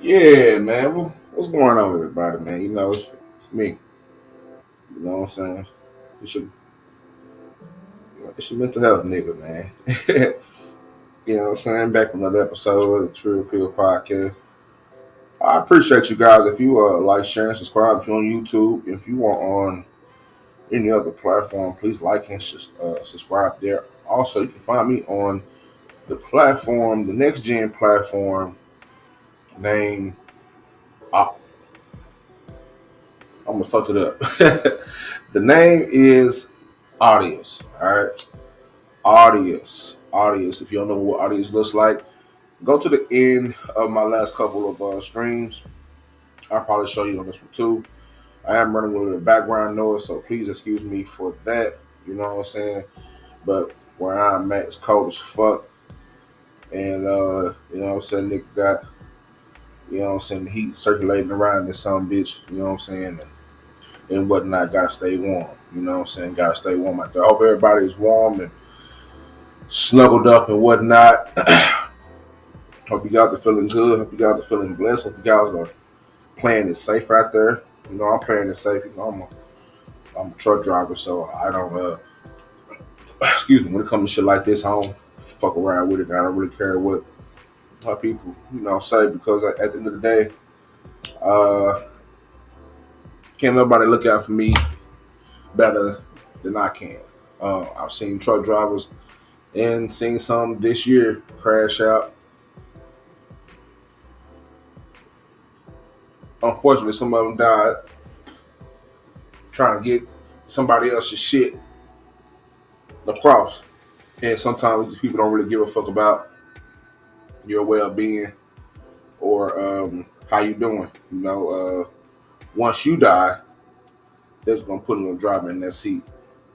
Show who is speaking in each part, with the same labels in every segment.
Speaker 1: Yeah, man. What's going on with everybody, man? It's me. You know what I'm saying? It's your, it's your mental health nigga, man. You know what I'm saying? Back with another episode of the Trill Pill podcast. I appreciate you guys. If you like, share, and subscribe, if you're on YouTube, if you are on any other platform, please like and subscribe there. Also, you can find me on the platform, the next gen platform named. Uh, I'm gonna fuck it up. The name is Audius. All right. Audius. If you don't know what Audius looks like, go to the end of my last couple of streams. I'll probably show you on this one too. I am running with a background noise, so please excuse me for that. You know what I'm saying? But where I'm at is cold as fuck. And you know what I'm saying, nigga got, you know what I'm saying, the heat circulating around this some bitch, you know what I'm saying, and whatnot, gotta stay warm. You know what I'm saying? Gotta stay warm out there. I hope everybody's warm and snuggled up and whatnot. Hope you guys are feeling good. Hope you guys are feeling blessed. Hope you guys are playing it safe out there. You know, I'm playing it safe. You know, I'm a truck driver, so I don't. Excuse me. When it comes to shit like this, I don't fuck around with it. I don't really care what people, say, because at the end of the day, uh, can't nobody look out for me better than I can. I've seen truck drivers and seen some this year crash out. Unfortunately, some of them died trying to get somebody else's shit across. And sometimes these people don't really give a fuck about your well-being or how you doing. Once you die, they're just gonna put a little driver in that seat.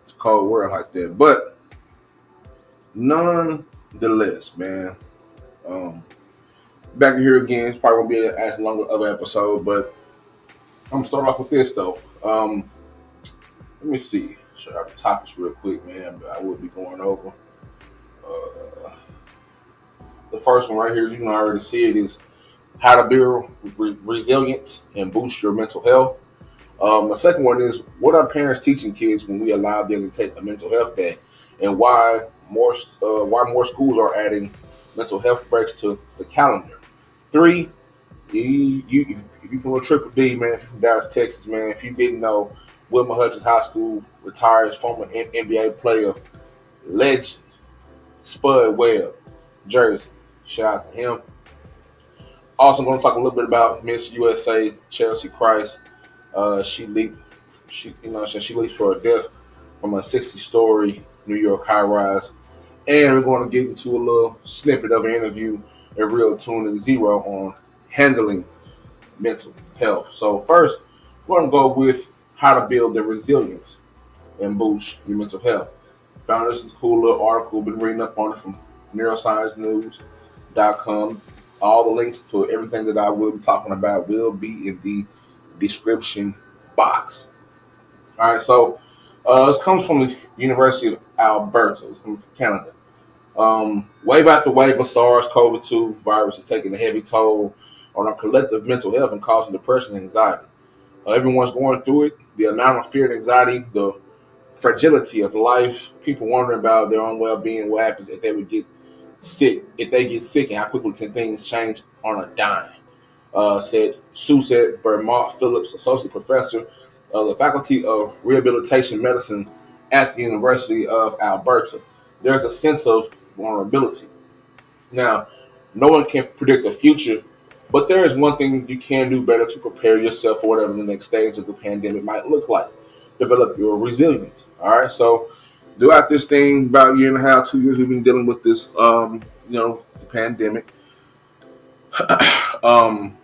Speaker 1: It's a cold world like that. But nonetheless, man, um, back here again. It's probably gonna be as long of an episode, but I'm gonna start off with this though. Let me see. Show out the topics real quick, man. But I will be going over. Uh, the first one right here, I already see it, is how to build resilience and boost your mental health. The second one is, what are parents teaching kids when we allow them to take a mental health day, and why more schools are adding mental health breaks to the calendar. Three, if you from a Triple D, man, if you're from Dallas, Texas, man, if you didn't know, Wilma Hutchins High School retires former NBA player, legend, Spud Webb, Jersey. Shout out to him. Also, I'm going to talk a little bit about Miss USA Chelsea Christ. She leaped, she leaped for a death from a 60-story New York high-rise. And we're going to get into a little snippet of an interview, a real tune and zero on handling mental health. So first, we're going to go with how to build the resilience and boost your mental health. Found this cool little article, been reading up on it from neurosciencenews.com. All the links to everything that I will be talking about will be in the description box. All right, so this comes from the University of Alberta. It's coming from Canada. Wave after wave of SARS-CoV-2 virus is taking a heavy toll on our collective mental health and causing depression and anxiety. Everyone's going through it. The amount of fear and anxiety, the fragility of life, people wondering about their own well-being, what happens if they would get sick, and how quickly can things change on a dime. Said Suzette Vermont Phillips, associate professor of the Faculty of Rehabilitation Medicine at the University of Alberta. There's a sense of vulnerability. Now, no one can predict the future, but there is one thing you can do better to prepare yourself for whatever the next stage of the pandemic might look like. Develop your resilience. All right. So throughout this thing, about a year and a half, 2 years, we've been dealing with this, the pandemic. um,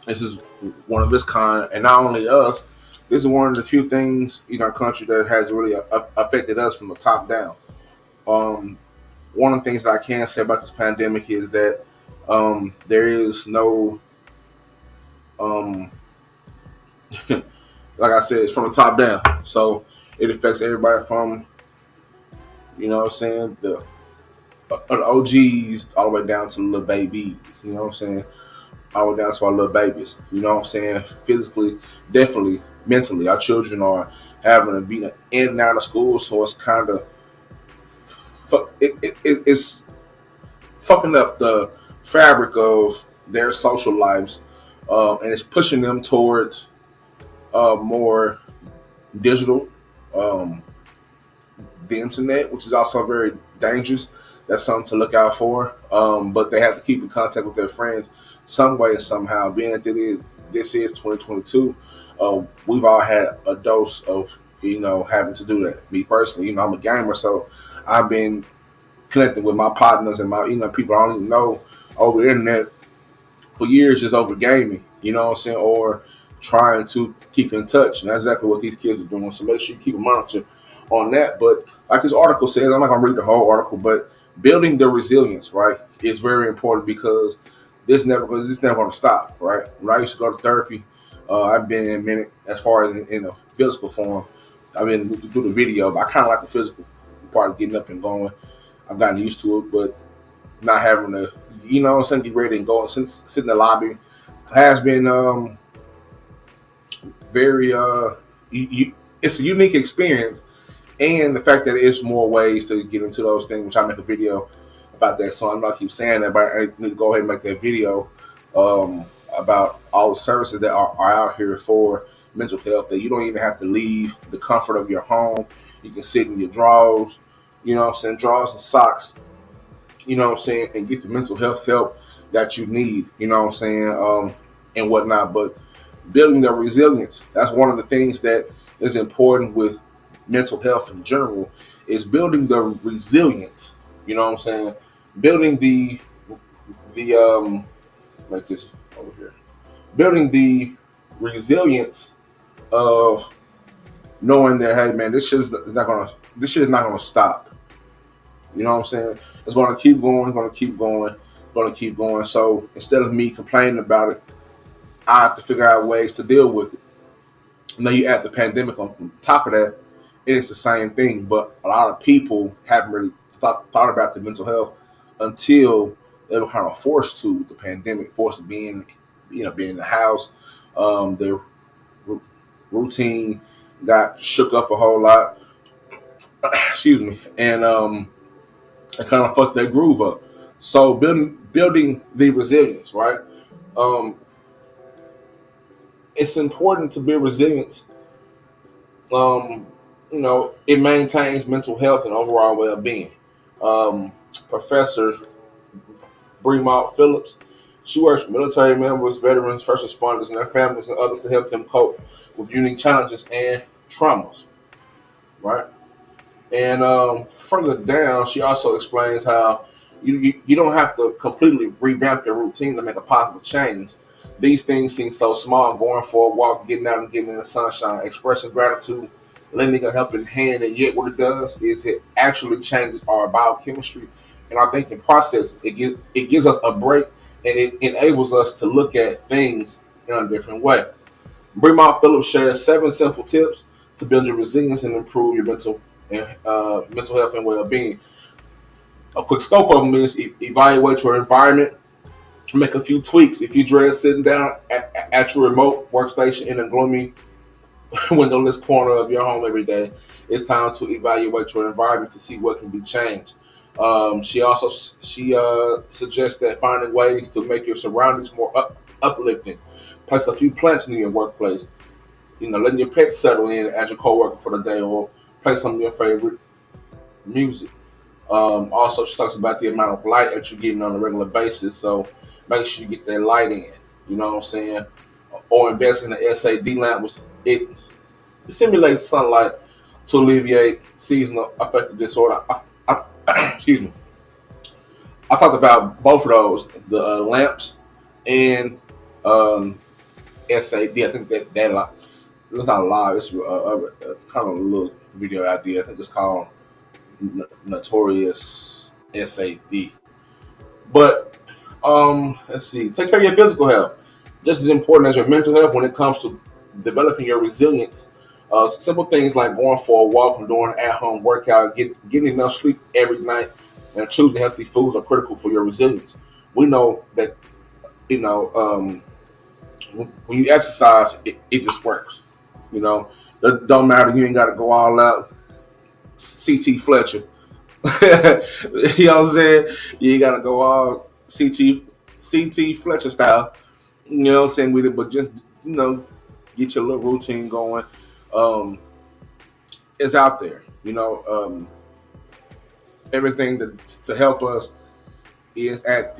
Speaker 1: this is one of its kind, and not only us. This is one of the few things in our country that has really affected us from the top down. Um, One of the things that I can say about this pandemic is that there is no, um, like I said, it's from the top down. So it affects everybody from, what I'm saying, the OGs all the way down to the little babies. You know what I'm saying? all down to our little babies. You know what I'm saying? Physically, definitely, mentally, our children are having to be in and out of school, so it's kind of it's fucking up the fabric of their social lives, and it's pushing them towards more digital, um, the internet, which is also very dangerous. That's something to look out for. But they have to keep in contact with their friends some way, somehow. Being that this is 2022, we've all had a dose of having to do that. Me personally, I'm a gamer, so I've been connecting with my partners and my people I don't even know over the internet for years, just over gaming, you know what I'm saying, or trying to keep in touch. And that's exactly what these kids are doing. So make sure you keep a monitor on that. But like this article says, I'm not gonna read the whole article, but building the resilience, right, is very important because this never gonna stop, right? When I used to go to therapy, I've been in a minute as far as in a physical form. I've been through the video, but I kind of like the physical part of getting up and going. I've gotten used to it, but not having to, get ready and go and sit in the lobby has been very, it's a unique experience. And the fact that there's more ways to get into those things, which I make a video about that. So I'm not keep saying that, but I need to go ahead and make that video about all the services that are out here for mental health, that you don't even have to leave the comfort of your home. You can sit in your drawers, drawers and socks, and get the mental health help that you need, and whatnot. But building the resilience, that's one of the things that is important with mental health in general, is building the resilience, building the like this over here, building the resilience of knowing that, hey man, this shit is not gonna stop. You know what I'm saying? It's gonna keep going, it's gonna keep going, it's gonna keep going. So instead of me complaining about it, I have to figure out ways to deal with it. Now you add the pandemic on top of that, it is the same thing. But a lot of people haven't really thought about the mental health until they were kind of forced to with the pandemic, forced to be in the house. Their routine got shook up a whole lot. Excuse me, and it kind of fucked that groove up. So building the resilience, right? Um, it's important to build resilience. It maintains mental health and overall well-being. Professor Bremont Phillips, she works with military members, veterans, first responders, and their families and others to help them cope with unique challenges and traumas, right? And further down, she also explains how you don't have to completely revamp your routine to make a positive change. These things seem so small: going for a walk, getting out and getting in the sunshine, expressing gratitude, lending a helping hand, and yet what it does is it actually changes our biochemistry and our thinking processes. It gives us a break, and it enables us to look at things in a different way. Bremont Phillips shares 7 simple tips to build your resilience and improve your mental health and well-being. A quick scope of them is evaluate your environment, make a few tweaks. If you dread sitting down at your remote workstation in a gloomy, windowless corner of your home every day, it's time to evaluate your environment to see what can be changed. She suggests that finding ways to make your surroundings more uplifting. Place a few plants in your workplace. Letting your pets settle in as your coworker for the day, or play some of your favorite music. Also, she talks about the amount of light that you're getting on a regular basis. So make sure you get that light in. You know what I'm saying? Or invest in the SAD lamp, which it simulates sunlight to alleviate seasonal affective disorder. Excuse me. I talked about both of those, the lamps and SAD. I think that it's not live. It's kind of a little video idea. I think it's called Notorious SAD. But let's see. Take care of your physical health. Just as important as your mental health when it comes to developing your resilience. Simple things like going for a walk and doing an at-home workout, getting enough sleep every night, and choosing healthy foods are critical for your resilience. We know that You know, when you exercise, it just works. You know, it don't matter. You ain't got to go all out. CT Fletcher. You know what I'm saying? You ain't got to go all CT Fletcher style. You know what I'm saying with it, but just get your little routine going. Um, it's out there. Everything to help us is at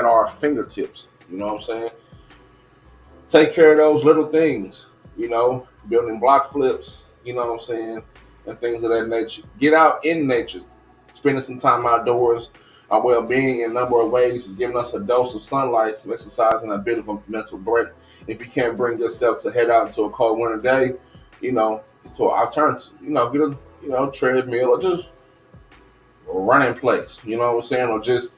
Speaker 1: our fingertips. You know what I'm saying? Take care of those little things, building block flips, you know what I'm saying, and things of that nature. Get out in nature, spending some time outdoors. Our well being in a number of ways is giving us a dose of sunlight, some exercise, and a bit of a mental break. If you can't bring yourself to head out into a cold winter day, to an alternative, get a treadmill or just run in place, you know what I'm saying, or just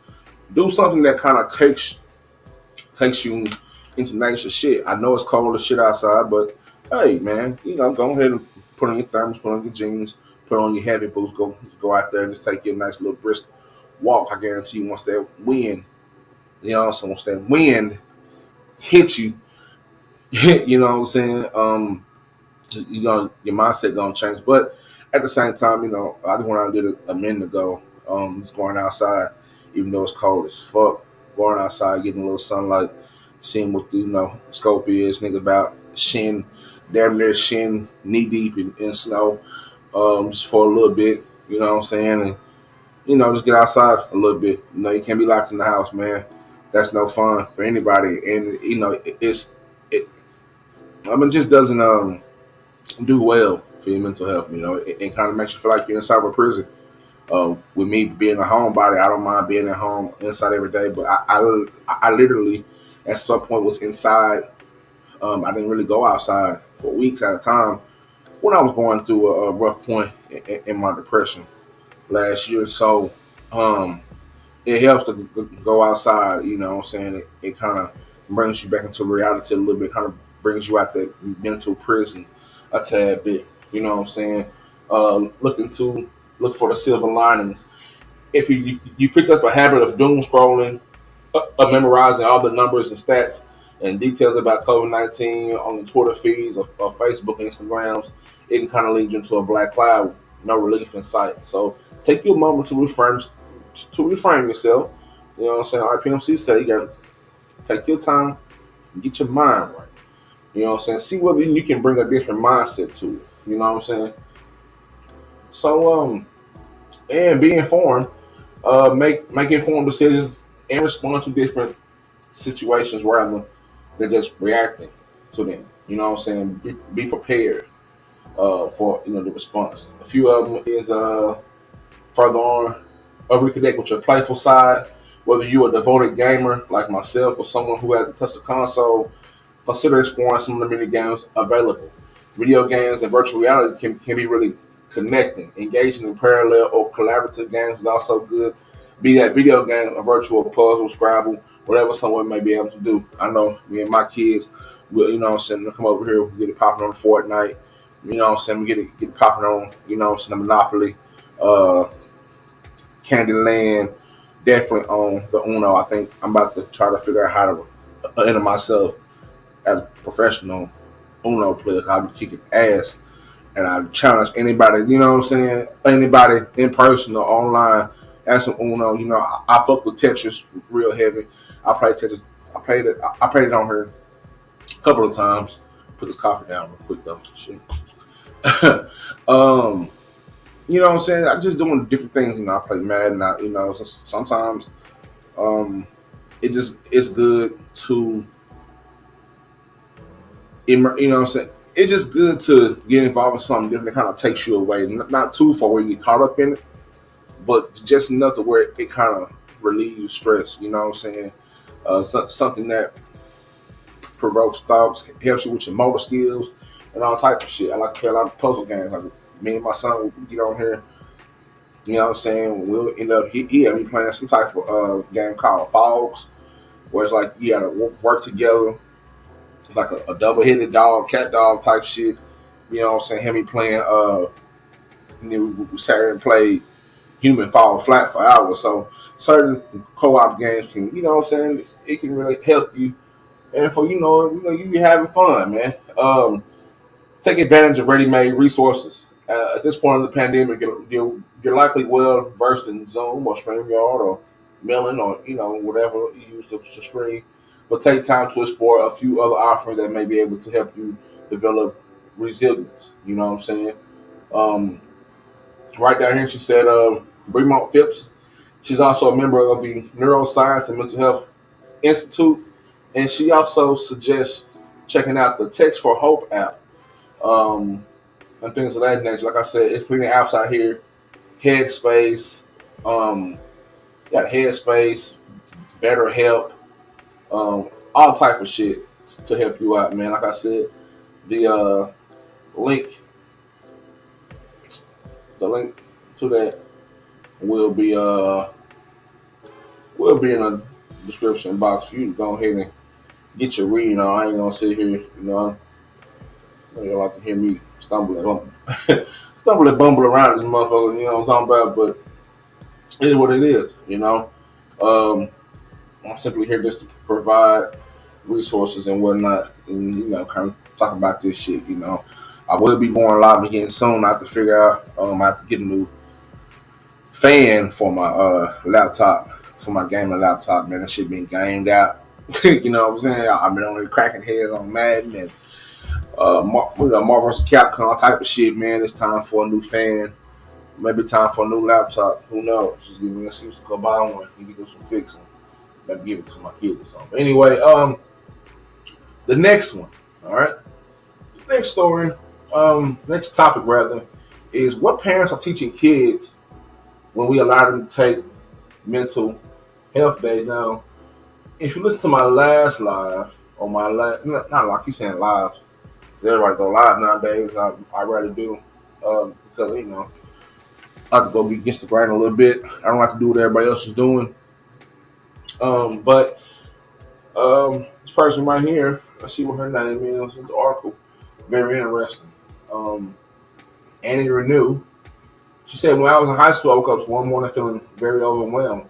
Speaker 1: do something that kind of takes you into nature. Shit, I know it's cold as shit outside, but hey, man, go ahead and put on your thermos, put on your jeans, put on your heavy boots, go out there and just take your nice little brisk walk. I guarantee you, once that wind, once that wind hits you, you know what I'm saying, your mindset gonna change. But at the same time, I just went out and did it a minute ago. Just going outside, even though it's cold as fuck, going outside, getting a little sunlight, seeing what the scope is. Nigga about damn near shin, knee deep in snow, just for a little bit. You know what I'm saying, and just get outside a little bit. You can't be locked in the house, man. That's no fun for anybody, and it just doesn't do well for your mental health. It kind of makes you feel like you're inside of a prison. With me being a homebody, I don't mind being at home inside every day, but I literally at some point was inside. I didn't really go outside for weeks at a time when I was going through a rough point in my depression last year. So it helps to go outside. You know what I'm saying? It kind of brings you back into reality a little bit, kind of brings you out that mental prison a tad bit. You know what I'm saying? Look for the silver linings. If you picked up a habit of doom scrolling, of memorizing all the numbers and stats and details about COVID-19 on your Twitter feeds or Facebook and Instagrams, it can kind of lead you into a black cloud, no relief in sight. So take your moment to reframe yourself. You know what I'm saying? IPMC said you got to take your time and get your mind right. You know what I'm saying? See whether you can bring a different mindset to it. You know what I'm saying? So and be informed. Make informed decisions and respond to different situations rather than just reacting to them. You know what I'm saying? Be prepared for the response. A few of them is further on, reconnect with your playful side. Whether you're a devoted gamer like myself or someone who hasn't touched a console, consider exploring some of the mini games available. Video games and virtual reality can be really connecting. Engaging in parallel or collaborative games is also good. Be that video game, a virtual puzzle, Scrabble, whatever someone may be able to do. I know me and my kids will, come over here, we get it popping on Fortnite. You know what I'm saying? We get it popping on, Monopoly, uh, Candyland, definitely on the Uno. I think I'm about to try to figure out how to enter myself as a professional Uno player. I'll be kicking ass, and I challenge anybody. You know what I'm saying? Anybody in person or online as some Uno. I fuck with Tetris real heavy. I play Tetris. I played it on her a couple of times. Put this coffee down real quick though. Shit. um, you know what I'm saying? I just doing different things. I play Madden. Sometimes it's good to you know what I'm saying? It's just good to get involved in something different that kind of takes you away. Not too far where you get caught up in it, but just enough to where it kind of relieves stress. You know what I'm saying? Something that provokes thoughts, helps you with your motor skills, and all type of shit. I like to play a lot of puzzle games. Like me and my son will get on here. You know what I'm saying? We'll end up, he had me playing some type of game called Fogs, where it's like you gotta work together. It's like a double-headed dog, cat dog type shit. You know what I'm saying? Him me playing, and then we sat here and played human fall flat for hours. So certain co-op games can, you know what I'm saying, it can really help you. And for you be having fun, man. Take advantage of ready-made resources. At this point in the pandemic, you're likely well versed in Zoom or StreamYard or Melon or whatever you use to stream. But take time to explore a few other offerings that may be able to help you develop resilience. You know what I'm saying? Um, right down here, she said, Bremont Phipps. She's also a member of the Neuroscience and Mental Health Institute, and she also suggests checking out the Text for Hope app, and things of that nature. Like I said, it's plenty of apps out here. Headspace, um, got Headspace, BetterHelp, all type of shit to help you out, man. Like I said, the link, the link to that will be in the description box for you to go ahead and get your reading on. I ain't gonna sit here, you like to hear me stumble and bumble around this motherfucker. You know what I'm talking about? But it is what it is. Um, I'm simply here just to provide resources and whatnot, and kind of talk about this shit. I will be going live again soon. I have to figure out. I have to get a new fan for my laptop, for my gaming laptop. Man, that shit been gamed out. You know what I'm saying? I've been only cracking heads on Madden and Marvel vs. Capcom, all type of shit, man. It's time for a new fan. Maybe time for a new laptop. Who knows? Just give me an excuse to go buy one and do some fixing. Maybe give it to my kids or something. But anyway, the next one, all right? The next story, next topic rather, is what parents are teaching kids when we allow them to take mental health days. Now, if you listen to my last live, or my last, not like he's saying lives, everybody go live nowadays. I rather do because I have to go against the grain a little bit. I don't like to do what everybody else is doing. But this person right here, let's see what her name is in the article. Very interesting. Annie Renew. She said, when I was in high school, I woke up one morning feeling very overwhelmed.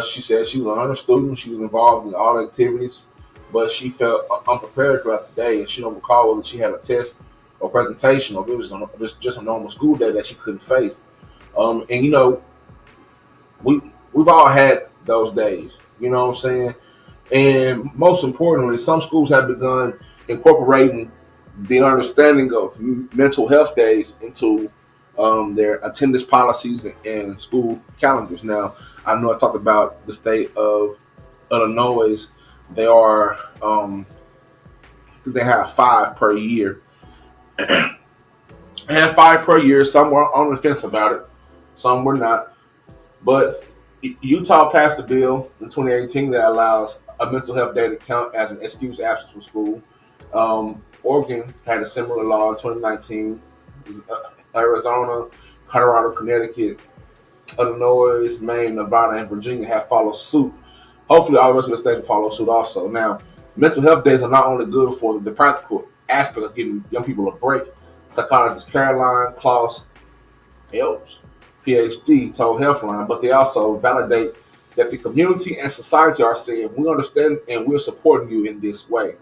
Speaker 1: She said she was an honor student. She was involved in all activities, but she felt unprepared throughout the day, and she don't recall whether she had a test or presentation, or if it was just a normal school day that she couldn't face. And we've all had those days. You know what I'm saying? And most importantly, some schools have begun incorporating the understanding of mental health days into their attendance policies and school calendars. Now, I know I talked about the state of Illinois. They are, they have 5 per year. They have 5 per year. Some were on the fence about it, some were not. But Utah passed a bill in 2018 that allows a mental health day to count as an excused absence from school. Oregon had a similar law in 2019. Arizona, Colorado, Connecticut, Illinois, Maine, Nevada, and Virginia have followed suit. Hopefully, all the rest of the states will follow suit also. Now, mental health days are not only good for the practical aspect of giving young people a break. Psychologist Caroline Klaus Elves, PhD, told Healthline, but they also validate that the community and society are saying, we understand and we're supporting you in this way.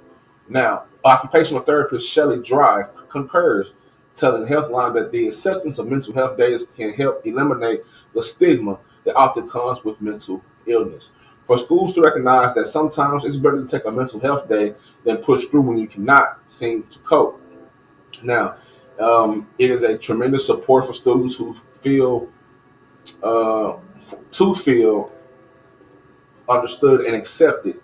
Speaker 1: Now, occupational therapist Shelley Dry concurs, telling Healthline that the acceptance of mental health days can help eliminate the stigma that often comes with mental illness. For schools to recognize that sometimes it's better to take a mental health day than push through when you cannot seem to cope. Now, it is a tremendous support for students who feel understood and accepted.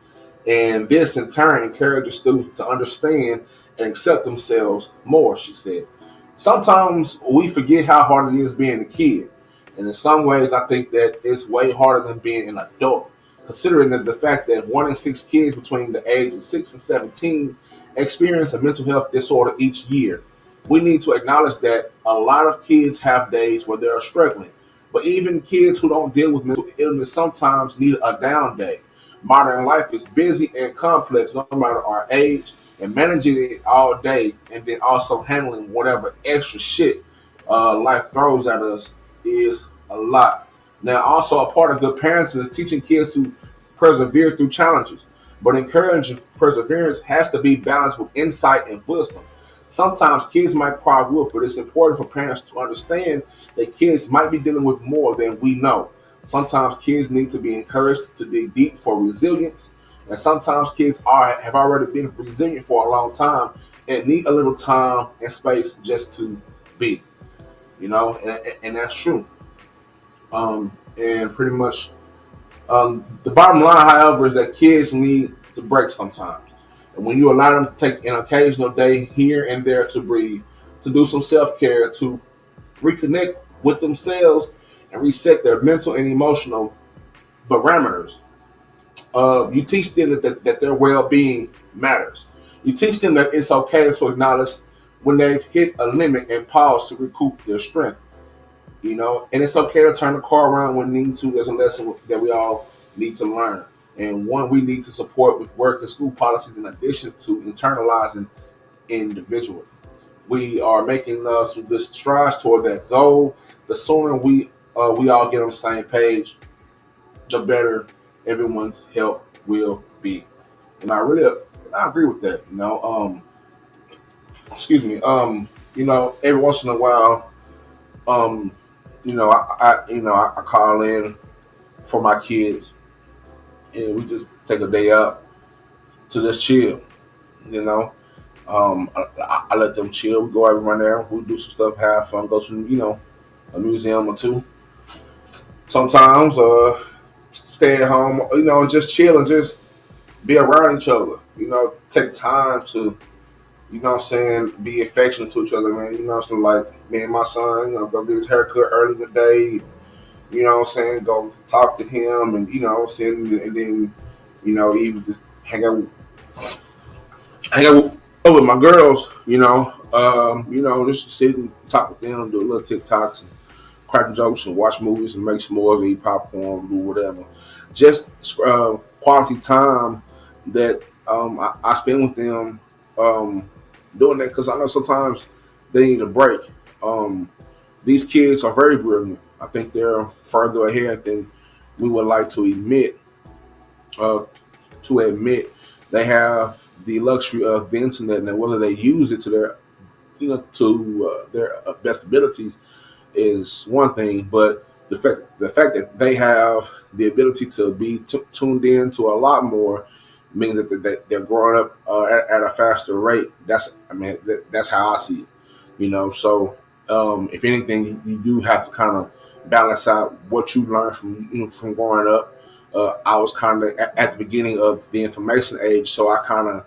Speaker 1: And this in turn encourages students to understand and accept themselves more, she said. Sometimes we forget how hard it is being a kid. And in some ways, I think that it's way harder than being an adult, considering that the fact that 1 in 6 kids between the age of 6 and 17 experience a mental health disorder each year. We need to acknowledge that a lot of kids have days where they're struggling. But even kids who don't deal with mental illness sometimes need a down day. Modern life is busy and complex no matter our age, and managing it all day and then also handling whatever extra shit life throws at us is a lot. Now, also a part of good parenting is teaching kids to persevere through challenges, but encouraging perseverance has to be balanced with insight and wisdom. Sometimes kids might cry wolf, but it's important for parents to understand that kids might be dealing with more than we know. Sometimes kids need to be encouraged to dig deep for resilience, and sometimes kids have already been resilient for a long time and need a little time and space just to be. And that's true. And pretty much, the bottom line, however, is that kids need to break sometimes. And when you allow them to take an occasional day here and there to breathe, to do some self care, to reconnect with themselves and reset their mental and emotional parameters, you teach them that their well being matters. You teach them that it's okay to acknowledge when they've hit a limit and pause to recoup their strength. And it's okay to turn the car around when need to. There's a lesson that we all need to learn, and one we need to support with work and school policies in addition to internalizing individually. We are making some good strides toward that goal. The sooner we all get on the same page, the better everyone's health will be. And I agree with that. Excuse me. Every once in a while, um, I call in for my kids, and we just take a day out to just chill. You know, I let them chill. We go everywhere there. We do some stuff, have fun, go to a museum or two. Sometimes, stay at home. Just chill and just be around each other. Take time to be affectionate to each other, man. So like me and my son, go get his haircut early in the day. Go talk to him and and then even just hang out with my girls. Just sit and talk with them, do a little TikToks and cracking jokes and watch movies and make s'mores, eat popcorn, do whatever. Just quality time that I spend with them, doing that because I know sometimes they need a break. These kids are very brilliant. I think they're further ahead than we would like to admit. Uh, to admit they have the luxury of the internet, and whether they use it to their best abilities is one thing, but the fact that they have the ability to be tuned in to a lot more means that they're growing up at a faster rate. That's how I see it. So if anything, you do have to kind of balance out what you learned from growing up. I was kind of at the beginning of the information age, so I kind of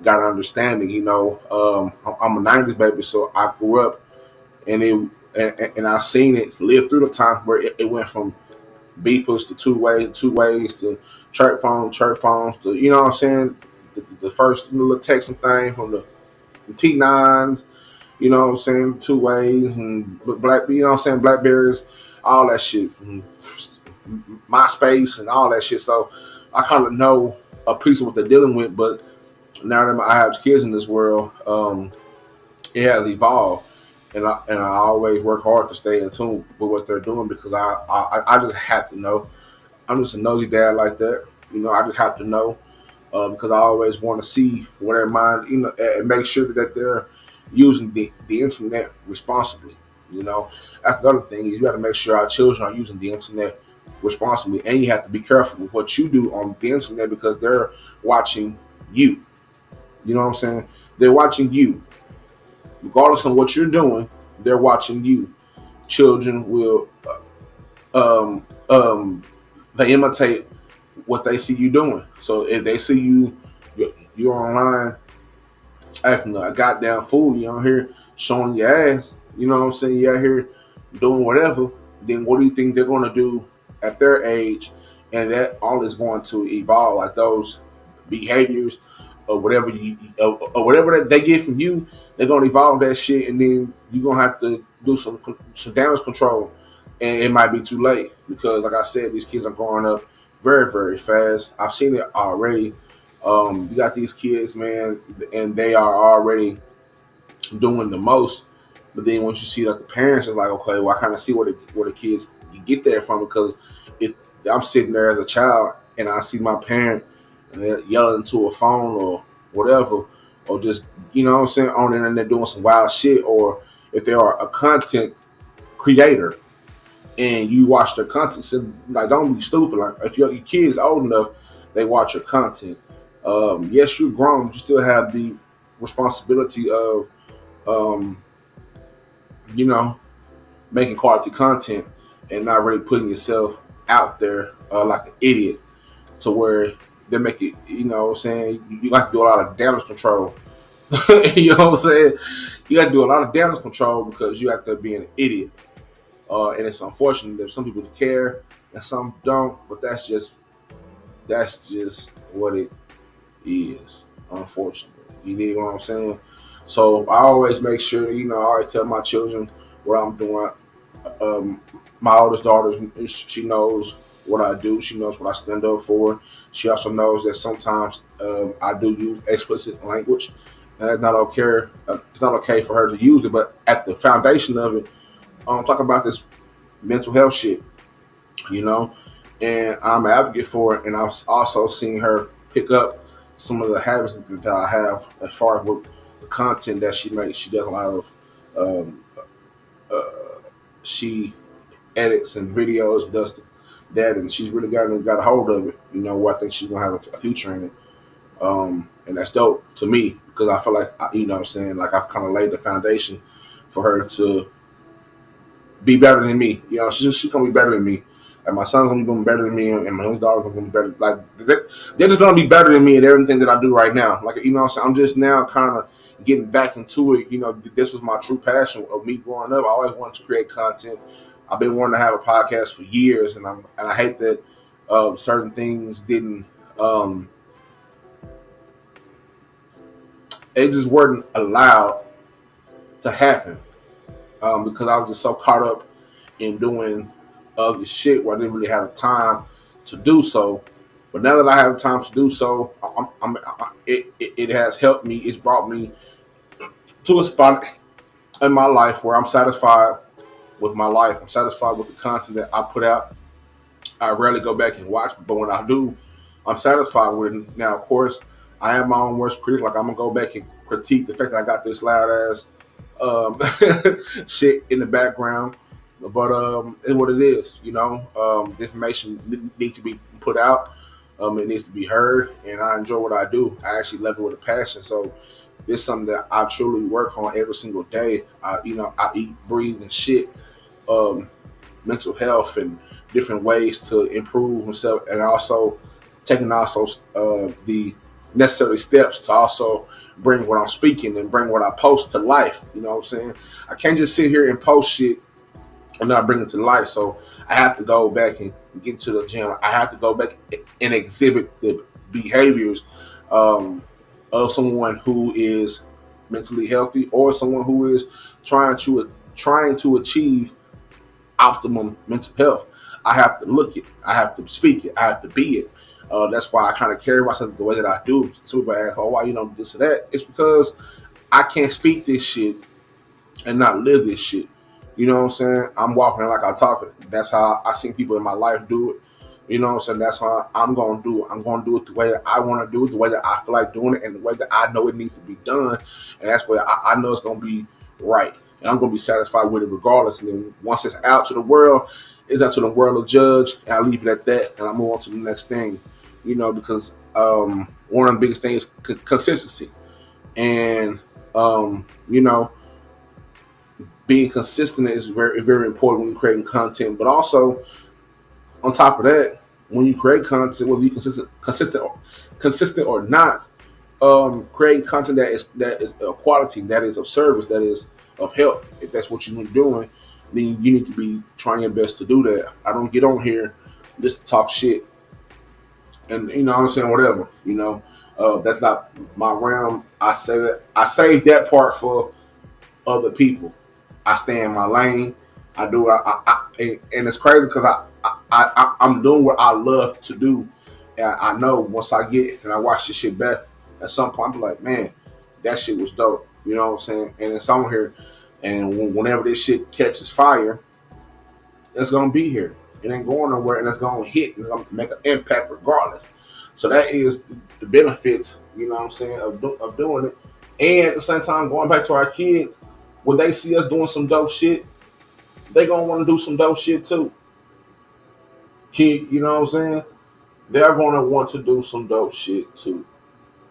Speaker 1: got an understanding. I'm a '90s baby, so I grew up and and I've seen it live through the time where it went from beepers to two ways to church phones to what I'm saying, the first little texting thing from the T9s, what I'm saying, two ways and Blackberries, all that shit from MySpace and all that shit. So I kind of know a piece of what they're dealing with, but now that I have kids in this world, it has evolved, and I always work hard to stay in tune with what they're doing because I just have to know. I'm just a nosy dad like that. I just have to know because I always want to see what their mind, and make sure that they're using the internet responsibly. That's another thing is you got to make sure our children are using the internet responsibly, and you have to be careful with what you do on the internet because they're watching you. You know what I'm saying? They're watching you. Regardless of what you're doing, they're watching you. Children will, they imitate what they see you doing. So if they see you're online acting like a goddamn fool, you out here showing your ass, you know what I'm saying? You out here doing whatever, then what do you think they're going to do at their age? And that all is going to evolve, like those behaviors or whatever or whatever that they get from you, they're gonna evolve that shit, and then you're gonna have to do some damage control, and it might be too late because, like I said, these kids are growing up very very fast. I've seen it already. You got these kids, man, and they are already doing the most. But then once you see that the parents is like, okay, well, I kind of see where the kids get that from, because if I'm sitting there as a child and I see my parent yelling into a phone or whatever, or just, you know what I'm saying, on the internet doing some wild shit, or if they are a content creator and you watch their content, so, like, don't be stupid. Like, if your kid's old enough, they watch your content. Yes, you're grown, but you still have the responsibility of, um, you know, making quality content and not really putting yourself out there like an idiot, to where they make it, you know what I'm saying, you got to do a lot of damage control. You know what I'm saying? You got to do a lot of damage control because you have to be an idiot. And it's unfortunate that some people care and some don't, but that's just what it is, unfortunately. You know what I'm saying? So I always make sure, I always tell my children what I'm doing. Um, my oldest daughter, she knows what I do. She knows what I stand up for. She also knows that sometimes I do use explicit language. And that's not okay. It's not okay for her to use it, but at the foundation of it, I'm talking about this mental health shit, you know, and I'm an advocate for it. And I've also seen her pick up some of the habits that I have as far as with the content that she makes. She does a lot of, um, uh, she edits and videos, and does that, and she's really got a hold of it. Where I think she's gonna have a future in it. And that's dope to me because I feel like, what I'm saying, like I've kind of laid the foundation for her to be better than me. She's gonna be better than me. And my son's gonna be better than me, and my young daughter's gonna be better. Like they're just gonna be better than me in everything that I do right now. Like, what I'm saying, I'm just now kind of getting back into it. This was my true passion of me growing up. I always wanted to create content. I've been wanting to have a podcast for years, and I hate that certain things didn't. They just weren't allowed to happen because I was just so caught up in doing other shit where I didn't really have time to do so. But now that I have time to do so, it has helped me. It's brought me to a spot in my life where I'm satisfied with my life. I'm satisfied with the content that I put out. I rarely go back and watch, but when I do, I'm satisfied with it. Now, of course, I am my own worst critic. Like, I'm gonna go back and critique the fact that I got this loud ass um, shit in the background, but it's what it is. The information needs to be put out. It needs to be heard, and I enjoy what I do. I actually love it with a passion. So it's something that I truly work on every single day. I eat, breathe, and shit. Um, Mental health and different ways to improve himself, and also taking the necessary steps to also bring what I'm speaking and bring what I post to life. You know what I'm saying? I can't just sit here and post shit and not bring it to life. So I have to go back and get to the gym. I have to go back and exhibit the behaviors of someone who is mentally healthy or someone who is trying to achieve optimum mental health. I have to look it. I have to speak it. I have to be it. That's why I kind of carry myself the way that I do. Some people ask, "Oh, why you don't do this or that?" It's because I can't speak this shit and not live this shit. You know what I'm saying? I'm walking like I talk it. That's how I see people in my life do it. You know what I'm saying? That's how I'm going to do it. I'm going to do it the way that I want to do it, the way that I feel like doing it, and the way that I know it needs to be done. And that's where I know it's going to be right. And I'm going to be satisfied with it regardless. And then once it's out to the world, it's out to the world to judge. And I leave it at that. And I move on to the next thing. Because one of the biggest things is consistency. And, being consistent is very, very important when you're creating content. But also, on top of that, when you create content, whether you're consistent or not, creating content that is of quality, that is of service, that is of help. If that's what you're doing, then you need to be trying your best to do that. I don't get on here just to talk shit, and what I'm saying, whatever. That's not my realm. I save that part for other people. I stay in my lane. I do. And it's crazy because I'm doing what I love to do. And I know once I get and I watch this shit back, at some point I'm like, man, that shit was dope. You know what I'm saying? And it's on here. And whenever this shit catches fire, It's gonna be here. It ain't going nowhere, and it's gonna hit. And it's gonna make an impact regardless. So that is the benefits, you know what I'm saying, of doing it. And at the same time, going back to our kids, when they see us doing some dope shit, they gonna want to do some dope shit too. You know what I'm saying? They're gonna want to do some dope shit too,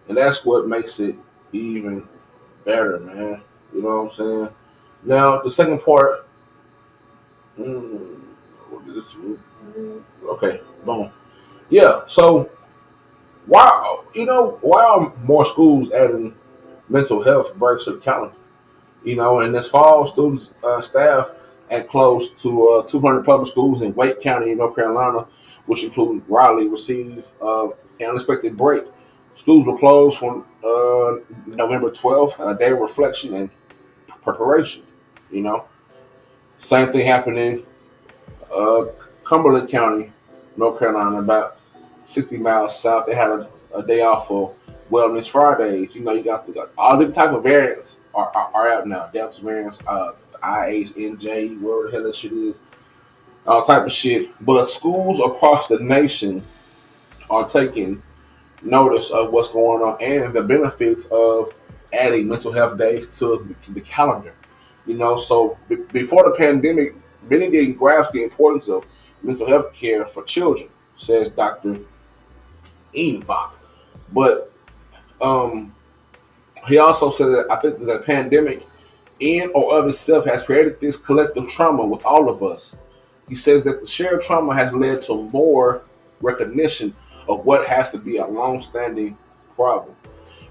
Speaker 1: and that's what makes it even better, man. You know what I'm saying? Now the second part. What is this? Okay, boom. Yeah. So why are more schools adding mental health breaks to the calendar? And this fall, students, staff at close to 200 public schools in Wake County, North Carolina, which include Raleigh, received an unexpected break. Schools were closed from November 12th, a day of reflection and preparation. You know, same thing happening uh, Cumberland County, North Carolina, about 60 miles south. They had a day off for Wellness Fridays. You got all different type of variants are out now. Delta variants, the IHNJ, whatever the hell that shit is, all type of shit. But schools across the nation are taking notice of what's going on and the benefits of adding mental health days to the calendar. So before the pandemic, many didn't grasp the importance of mental health care for children, says Dr. Edenbach. But um, he also said that I think that the pandemic in or of itself has created this collective trauma with all of us. He says that the shared trauma has led to more recognition of what has to be a long-standing problem.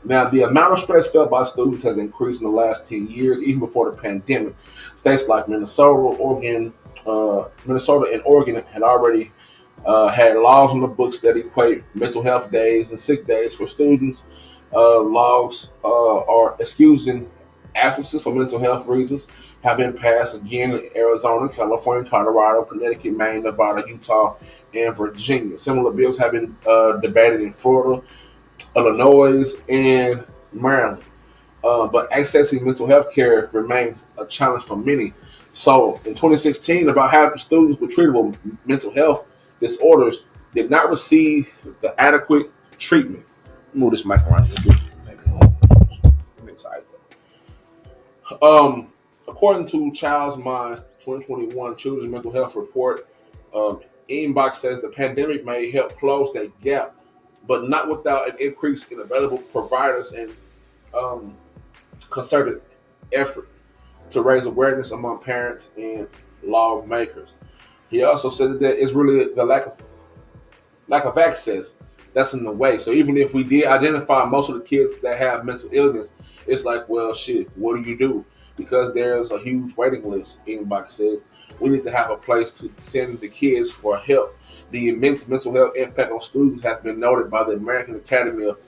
Speaker 1: Now, the amount of stress felt by students has increased in the last 10 years, even before the pandemic. States like Minnesota and Oregon had already had laws on the books that equate mental health days and sick days for students. Laws are excusing absences for mental health reasons have been passed again in Arizona, California, Colorado, Connecticut, Maine, Nevada, Utah, and Virginia. Similar bills have been debated in Florida, Illinois, and Maryland. But accessing mental health care remains a challenge for many. So in 2016, about half the students with treatable mental health disorders did not receive the adequate treatment. Move this mic around here. I'm excited. According to Child's Mind 2021 Children's Mental Health Report, Inbox says the pandemic may help close that gap, but not without an increase in available providers and um, concerted effort to raise awareness among parents and lawmakers. He also said that it's really the lack of access that's in the way. So even if we did identify most of the kids that have mental illness, it's like, well, shit, what do you do? Because there's a huge waiting list. Anybody says we need to have a place to send the kids for help. The immense mental health impact on students has been noted by the American Academy of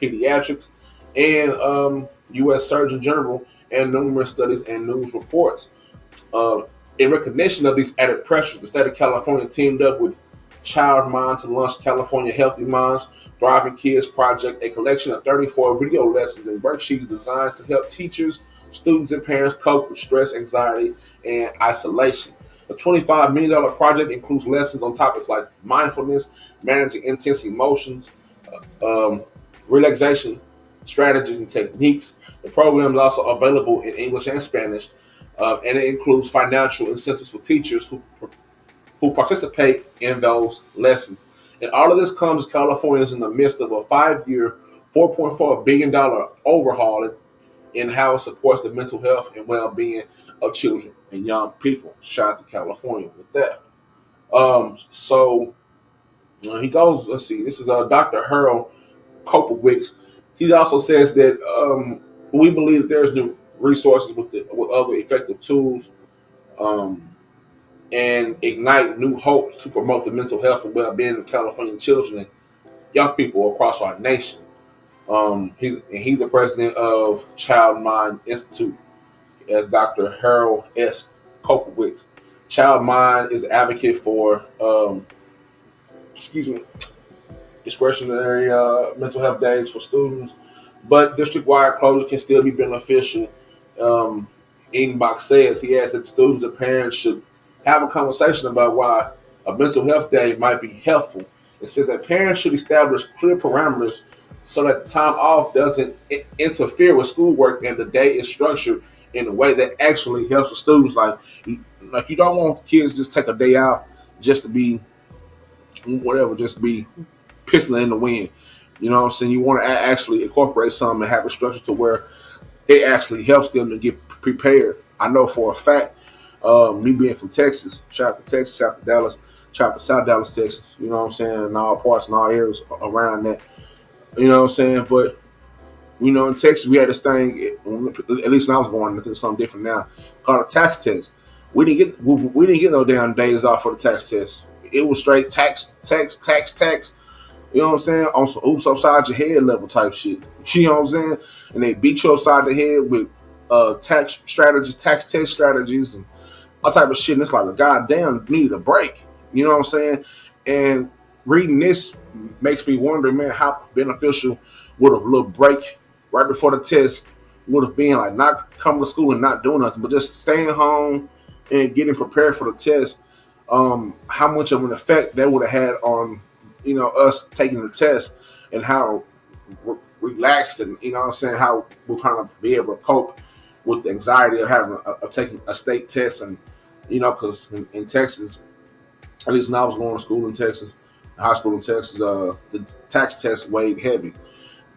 Speaker 1: Pediatrics and U.S. Surgeon General and numerous studies and news reports. Uh, in recognition of these added pressures, the state of California teamed up with Child Mind to launch California Healthy Minds Thriving Kids Project, a collection of 34 video lessons and worksheets designed to help teachers, students, and parents cope with stress, anxiety, and isolation. The $25 million project includes lessons on topics like mindfulness, managing intense emotions, um, relaxation strategies and techniques. The program is also available in English and Spanish, and it includes financial incentives for teachers who participate in those lessons. And all of this comes as California is in the midst of a 5-year, $4.4 billion overhaul in how it supports the mental health and well-being of children and young people. Shout out to California with that. So he goes, let's see, this is Dr. Harold Kopowicz. He also says that we believe that there's new resources with other effective tools and ignite new hope to promote the mental health and well-being of Californian children and young people across our nation. He's the president of Child Mind Institute, as Dr. Harold S. Kopowicz. Child Mind is an advocate for excuse me discretionary mental health days for students, but district-wide closures can still be beneficial. Ingbach says he adds that students and parents should have a conversation about why a mental health day might be helpful. It says that parents should establish clear parameters so that the time off doesn't interfere with schoolwork and the day is structured in a way that actually helps the students. Like you don't want kids to just take a day out just to be whatever, just be pissing in the wind. You know what I'm saying? You want to actually incorporate something and have a structure to where it actually helps them to get prepared. I know for a fact, me being from Texas, shout out to Texas, shout out to Dallas, shout out to South Dallas, Texas, you know what I'm saying, in all parts and all areas around that, you know what I'm saying? But, you know, in Texas, we had this thing, at least when I was born, I think it's something different now, called a tax test. We didn't get no damn days off for the tax test. It was straight tax. You know what I'm saying? On some oops upside your head level type shit. You know what I'm saying? And they beat you upside the head with tax strategies, tax test strategies, and all type of shit. And it's like, goddamn, you need a break. You know what I'm saying? And reading this makes me wonder, man, how beneficial would a little break right before the test would have been. Like not coming to school and not doing nothing, but just staying home and getting prepared for the test. How much of an effect that would have had on, you know, us taking the test and how relaxed and, you know what I'm saying, how we'll kind of be able to cope with the anxiety of having taking a state test. And, you know, because in Texas, at least when I was going to school in Texas, high school in Texas, the tax test weighed heavy.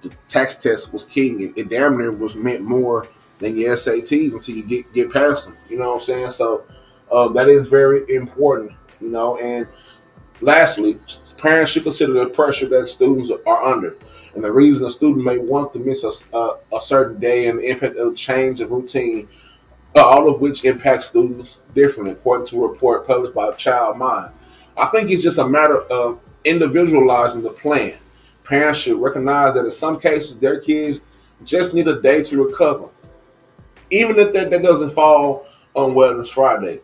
Speaker 1: The tax test was king. It damn near was meant more than your SATs until you get past them. You know what I'm saying? So that is very important, you know. And lastly, parents should consider the pressure that students are under. And the reason a student may want to miss a certain day and the impact of change of routine, all of which impact students differently, according to a report published by Child Mind. I think it's just a matter of individualizing the plan. Parents should recognize that in some cases, their kids just need a day to recover. Even if that doesn't fall on Wellness Friday.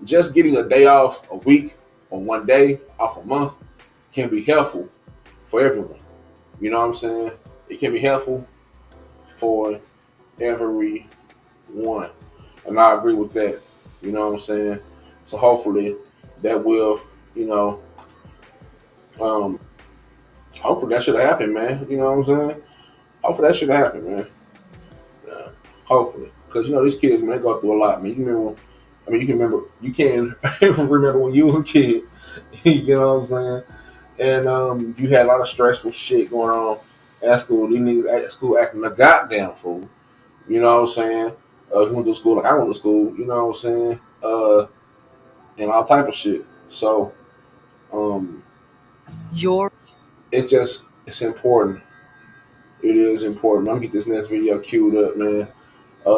Speaker 1: Just getting a day off a week or one day off a month can be helpful for everyone. You know what I'm saying? It can be helpful for everyone. And I agree with that. You know what I'm saying? So hopefully that will, you know, hopefully that should have happened, man. You know what I'm saying? Hopefully that should have happened, man. Yeah, hopefully. Because, you know, these kids, man, they go through a lot, man. You can remember when you was a kid. You know what I'm saying? And you had a lot of stressful shit going on at school. These niggas at school acting a goddamn fool. You know what I'm saying? If you went to school like I went to school, you know what I'm saying? And all type of shit. So, um, it's important. It is important. I'm gonna get this next video queued up, man.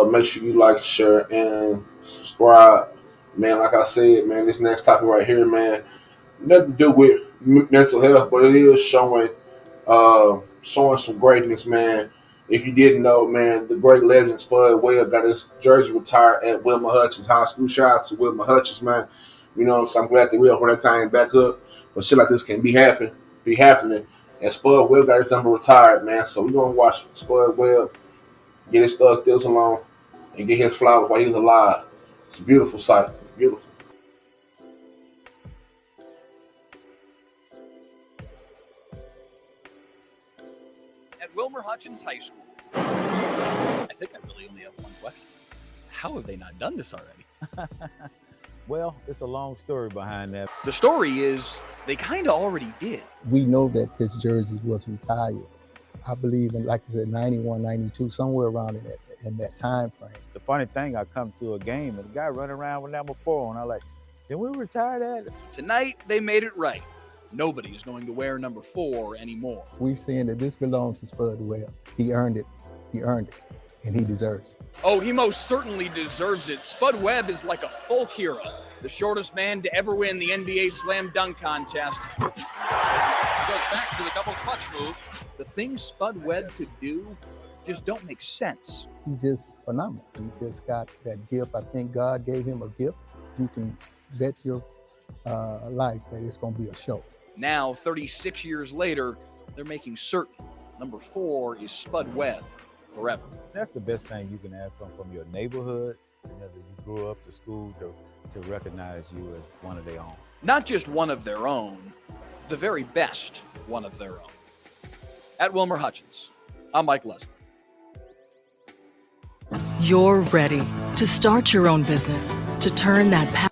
Speaker 1: Make sure you like, share, and subscribe. Man, like I said, man, this next topic right here, man, nothing to do with mental health, but it is showing some greatness, man. If you didn't know, man, the great legend Spud Webb got his jersey retired at Wilma Hutchins High School. Shout out to Wilma Hutchins, man. You know, so I'm glad they reopened that thing back up. But shit like this can be happening. And Spud Webb got his number retired, man. So we're gonna watch Spud Webb get his stuff still along and get his flowers while he's alive. It's a beautiful sight. It's beautiful.
Speaker 2: At Wilmer Hutchins High School. I think I really only have one question. How have they not done this already?
Speaker 3: Well, it's a long story behind that.
Speaker 2: The story is they kind of already did.
Speaker 4: We know that his jersey was retired. I believe in, like I said, 91, 92, somewhere around in that time frame.
Speaker 3: The funny thing, I come to a game and the guy running around with number 4, and I'm like, did we retire that?
Speaker 2: Tonight, they made it right. Nobody is going to wear number 4 anymore.
Speaker 4: We saying that this belongs to Spud Webb. He earned it. And he deserves it.
Speaker 2: Oh, he most certainly deserves it. Spud Webb is like a folk hero, the shortest man to ever win the NBA Slam Dunk Contest. He goes back to the double clutch move. The things Spud Webb could do just don't make sense.
Speaker 4: He's just phenomenal. He just got that gift. I think God gave him a gift. You can bet your life that it's going to be a show.
Speaker 2: Now, 36 years later, they're making certain number 4 is Spud Webb forever.
Speaker 3: That's the best thing you can ask from your neighborhood You grew up to school to recognize you as one of their own.
Speaker 2: Not just one of their own, the very best one of their own. At Wilmer Hutchins, I'm Mike Leslie.
Speaker 5: You're ready to start your own business, to turn that passion.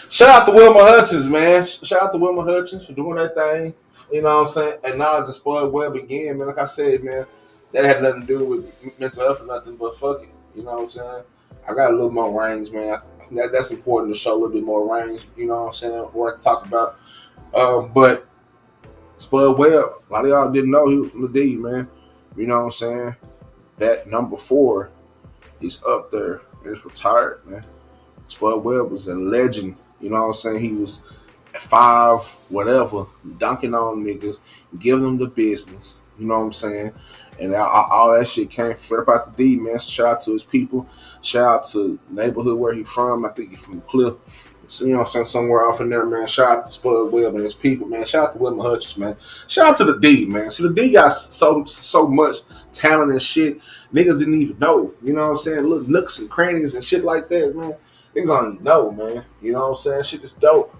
Speaker 1: Shout out to Wilmer Hutchins, man. Shout out to Wilmer Hutchins for doing that thing. You know what I'm saying? Acknowledge the Spud Webb again, man. Like I said, man, that had nothing to do with mental health or nothing, but fuck it. You know what I'm saying? I got a little more range, man. I think that's important to show a little bit more range. You know what I'm saying? What I can talk about. But Spud Webb, a lot of y'all didn't know he was from the D, man. You know what I'm saying? That number 4 is up there. It's retired, man. Spud Webb was a legend. You know what I'm saying? He was at 5, whatever, dunking on niggas, giving them the business. You know what I'm saying? And all that shit came straight up out the D, man. So shout out to his people. Shout out to the neighborhood where he's from. I think he's from Cliff. So, you know what I'm saying? Somewhere off in there, man. Shout out to Spud Webb and his people, man. Shout out to Wilmer Hutchins, man. Shout out to the D, man. See, the D got so much talent and shit. Niggas didn't even know. You know what I'm saying? Little nooks and crannies and shit like that, man. Niggas don't even know, man. You know what I'm saying? Shit is dope.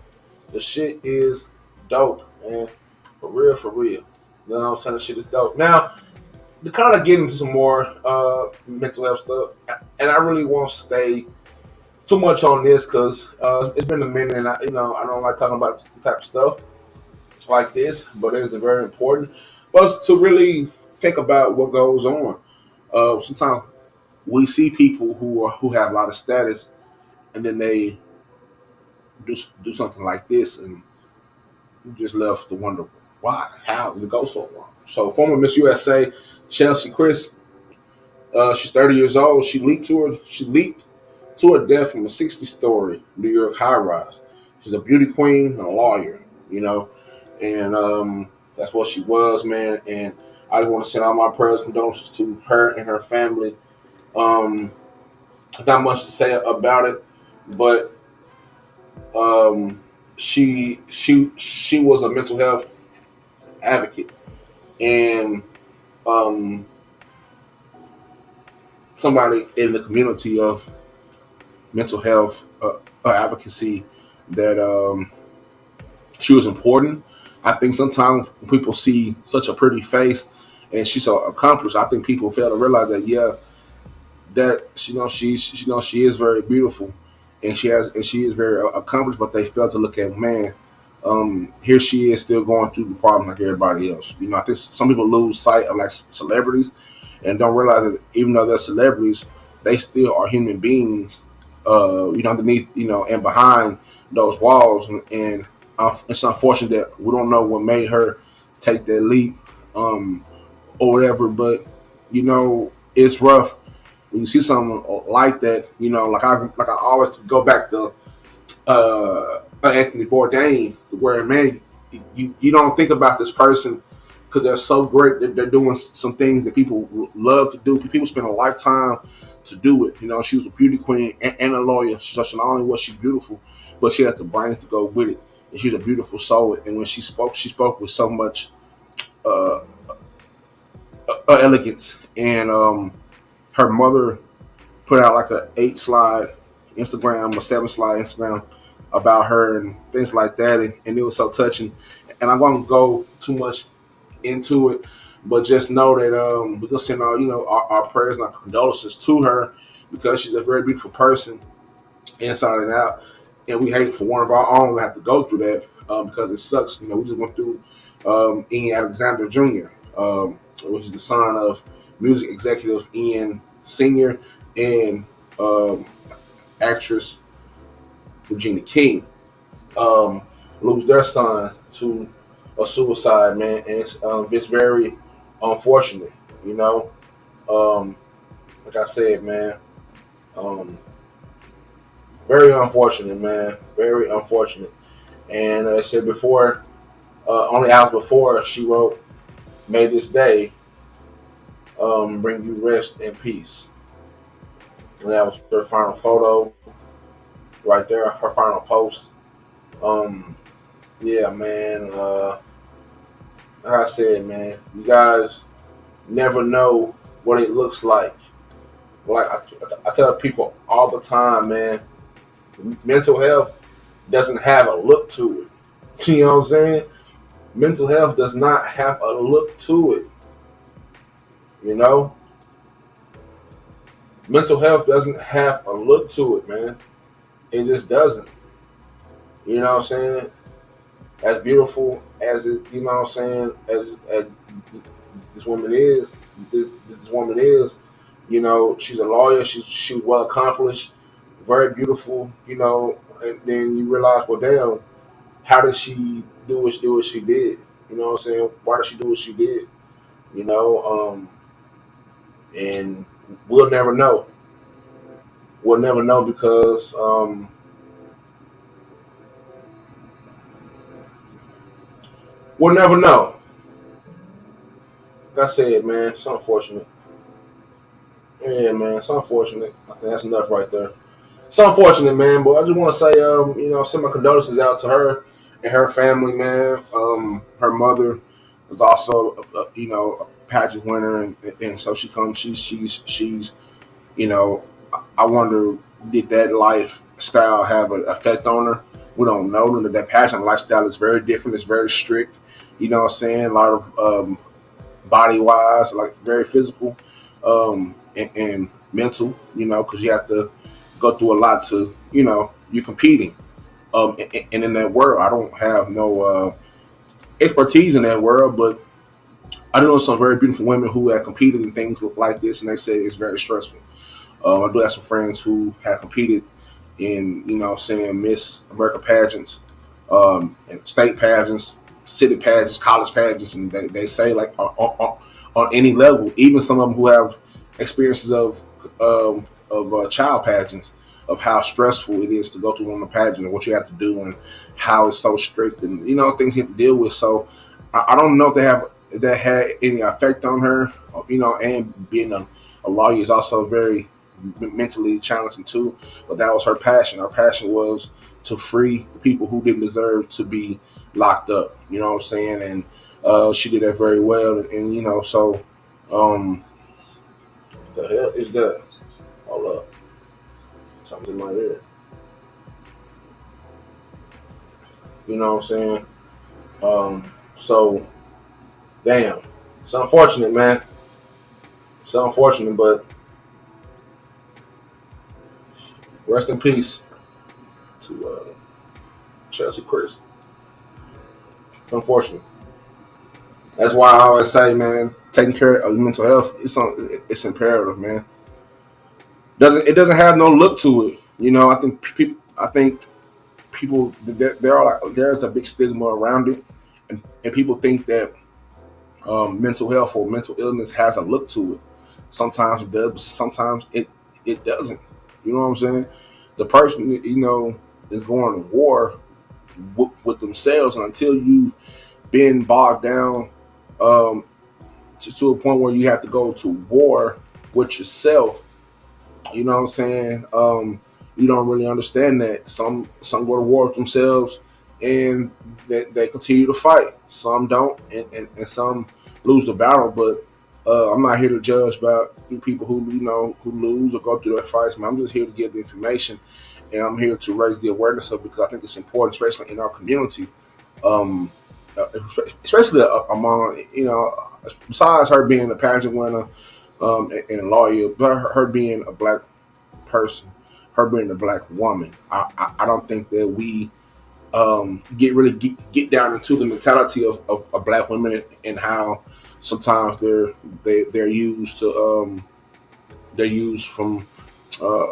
Speaker 1: The shit is dope, man. For real, for real. You know what I'm saying? The shit is dope. Now, to kind of get into some more mental health stuff, and I really won't stay too much on this because it's been a minute, and I don't like talking about this type of stuff like this, but it is very important for us to really think about what goes on. Sometimes we see people who have a lot of status, and then they do something like this, and you just left to wonder why, how did it go so wrong? So, former Miss USA Chelsea Chris, she's 30 years old. She leaped to her death from a 60-story New York high-rise. She's a beauty queen and a lawyer, you know, and that's what she was, man. And I just want to send all my prayers and condolences to her and her family. Not much to say about it, but she was a mental health advocate, and somebody in the community of mental health advocacy that she was important. I think sometimes when people see such a pretty face and she's so accomplished, I think people fail to realize that she is very beautiful and she is very accomplished, but they fail to look at, man, here she is still going through the problem like everybody else. You know, I think some people lose sight of like celebrities and don't realize that even though they're celebrities, they still are human beings. Underneath, and behind those walls, and it's unfortunate that we don't know what made her take that leap, or whatever. But it's rough when you see something like that. Like I always go back to Anthony Bourdain, where, man, you don't think about this person because they're so great that they're doing some things that people love to do. People spend a lifetime to do it. She was a beauty queen and a lawyer. So not only was she beautiful, but she had the brains to go with it. And she's a beautiful soul. And when she spoke with so much elegance. And her mother put out like a 8-slide Instagram or 7-slide Instagram about her and things like that. And it was so touching. And I won't go too much into it, but just know that we're gonna send our prayers and our condolences to her, because she's a very beautiful person inside and out, and we hate for one of our own to have to go through that, because it sucks. We just went through Ian Alexander Jr., which is the son of music executive Ian Sr. and actress Regina King, lose their son to a suicide, man, and it's very unfortunate, like I said, man, very unfortunate, man, very unfortunate. And I said before, only hours before, she wrote, "May this day bring you rest and peace." And that was her final photo right there, her final post. Yeah, man. Like I said, man, you guys never know what it looks like. Like I tell people all the time, man, mental health doesn't have a look to it. You know what I'm saying? Mental health does not have a look to it. You know, mental health doesn't have a look to it, man. It just doesn't. You know what I'm saying? As beautiful as it, you know what I'm saying, as this woman is, this woman is, you know, she's a lawyer. She's well accomplished, very beautiful. You know, and then you realize, well, damn, how did she do what she did? You know what I'm saying? Why did she do what she did? You know, and we'll never know. We'll never know because we'll never know. Like I said, man, it's unfortunate. Yeah, man, it's unfortunate. I think that's enough right there. It's unfortunate, man, but I just want to say, you know, send my condolences out to her and her family, man. Her mother was also, you know, a pageant winner, and so she comes. She's, you know, I wonder, did that lifestyle have an effect on her? We don't know. That pageant lifestyle is very different. It's very strict. You know what I'm saying? A lot of body wise, like very physical, and mental. You know, because you have to go through a lot to, you know, you're competing. And in that world, I don't have no expertise in that world, but I do know some very beautiful women who have competed in things like this, and they say it's very stressful. I do have some friends who have competed in, you know, saying Miss America pageants, and state pageants, city pageants, college pageants, and they say like on any level, even some of them who have experiences of child pageants, of how stressful it is to go through on the pageant and what you have to do and how it's so strict and, you know, things you have to deal with. So I don't know if that had any effect on her, you know, and being a lawyer is also very mentally challenging too. But that was her passion. Her passion was to free the people who didn't deserve to be locked up. You know what I'm saying? And she did that very well. And you know, so the hell is that? Hold up, something's in my ear. You know what I'm saying? So damn, it's unfortunate, man. It's unfortunate, but rest in peace to Chelsea Chris. Unfortunate. That's why I always say, man, taking care of your mental health, it's imperative, man. Doesn't have no look to it. You know, I think people there's a big stigma around it, and people think that mental health or mental illness has a look to it. Sometimes it does, but sometimes it doesn't. You know what I'm saying? The person, you know, is going to war with themselves, and until you've been bogged down um, to a point where you have to go to war with yourself, you know what I'm saying? You don't really understand that. Some go to war with themselves and they continue to fight. Some don't, and some lose the battle. But I'm not here to judge about people who, you know, who lose or go through their fights. Man, I'm just here to give the information, and I'm here to raise the awareness of it because I think it's important, especially in our community. Um, Especially among, you know, besides her being a pageant winner and a lawyer, but her being a black person, her being a black woman, I don't think that we get down into the mentality of black women and how sometimes they're used to they're used from uh,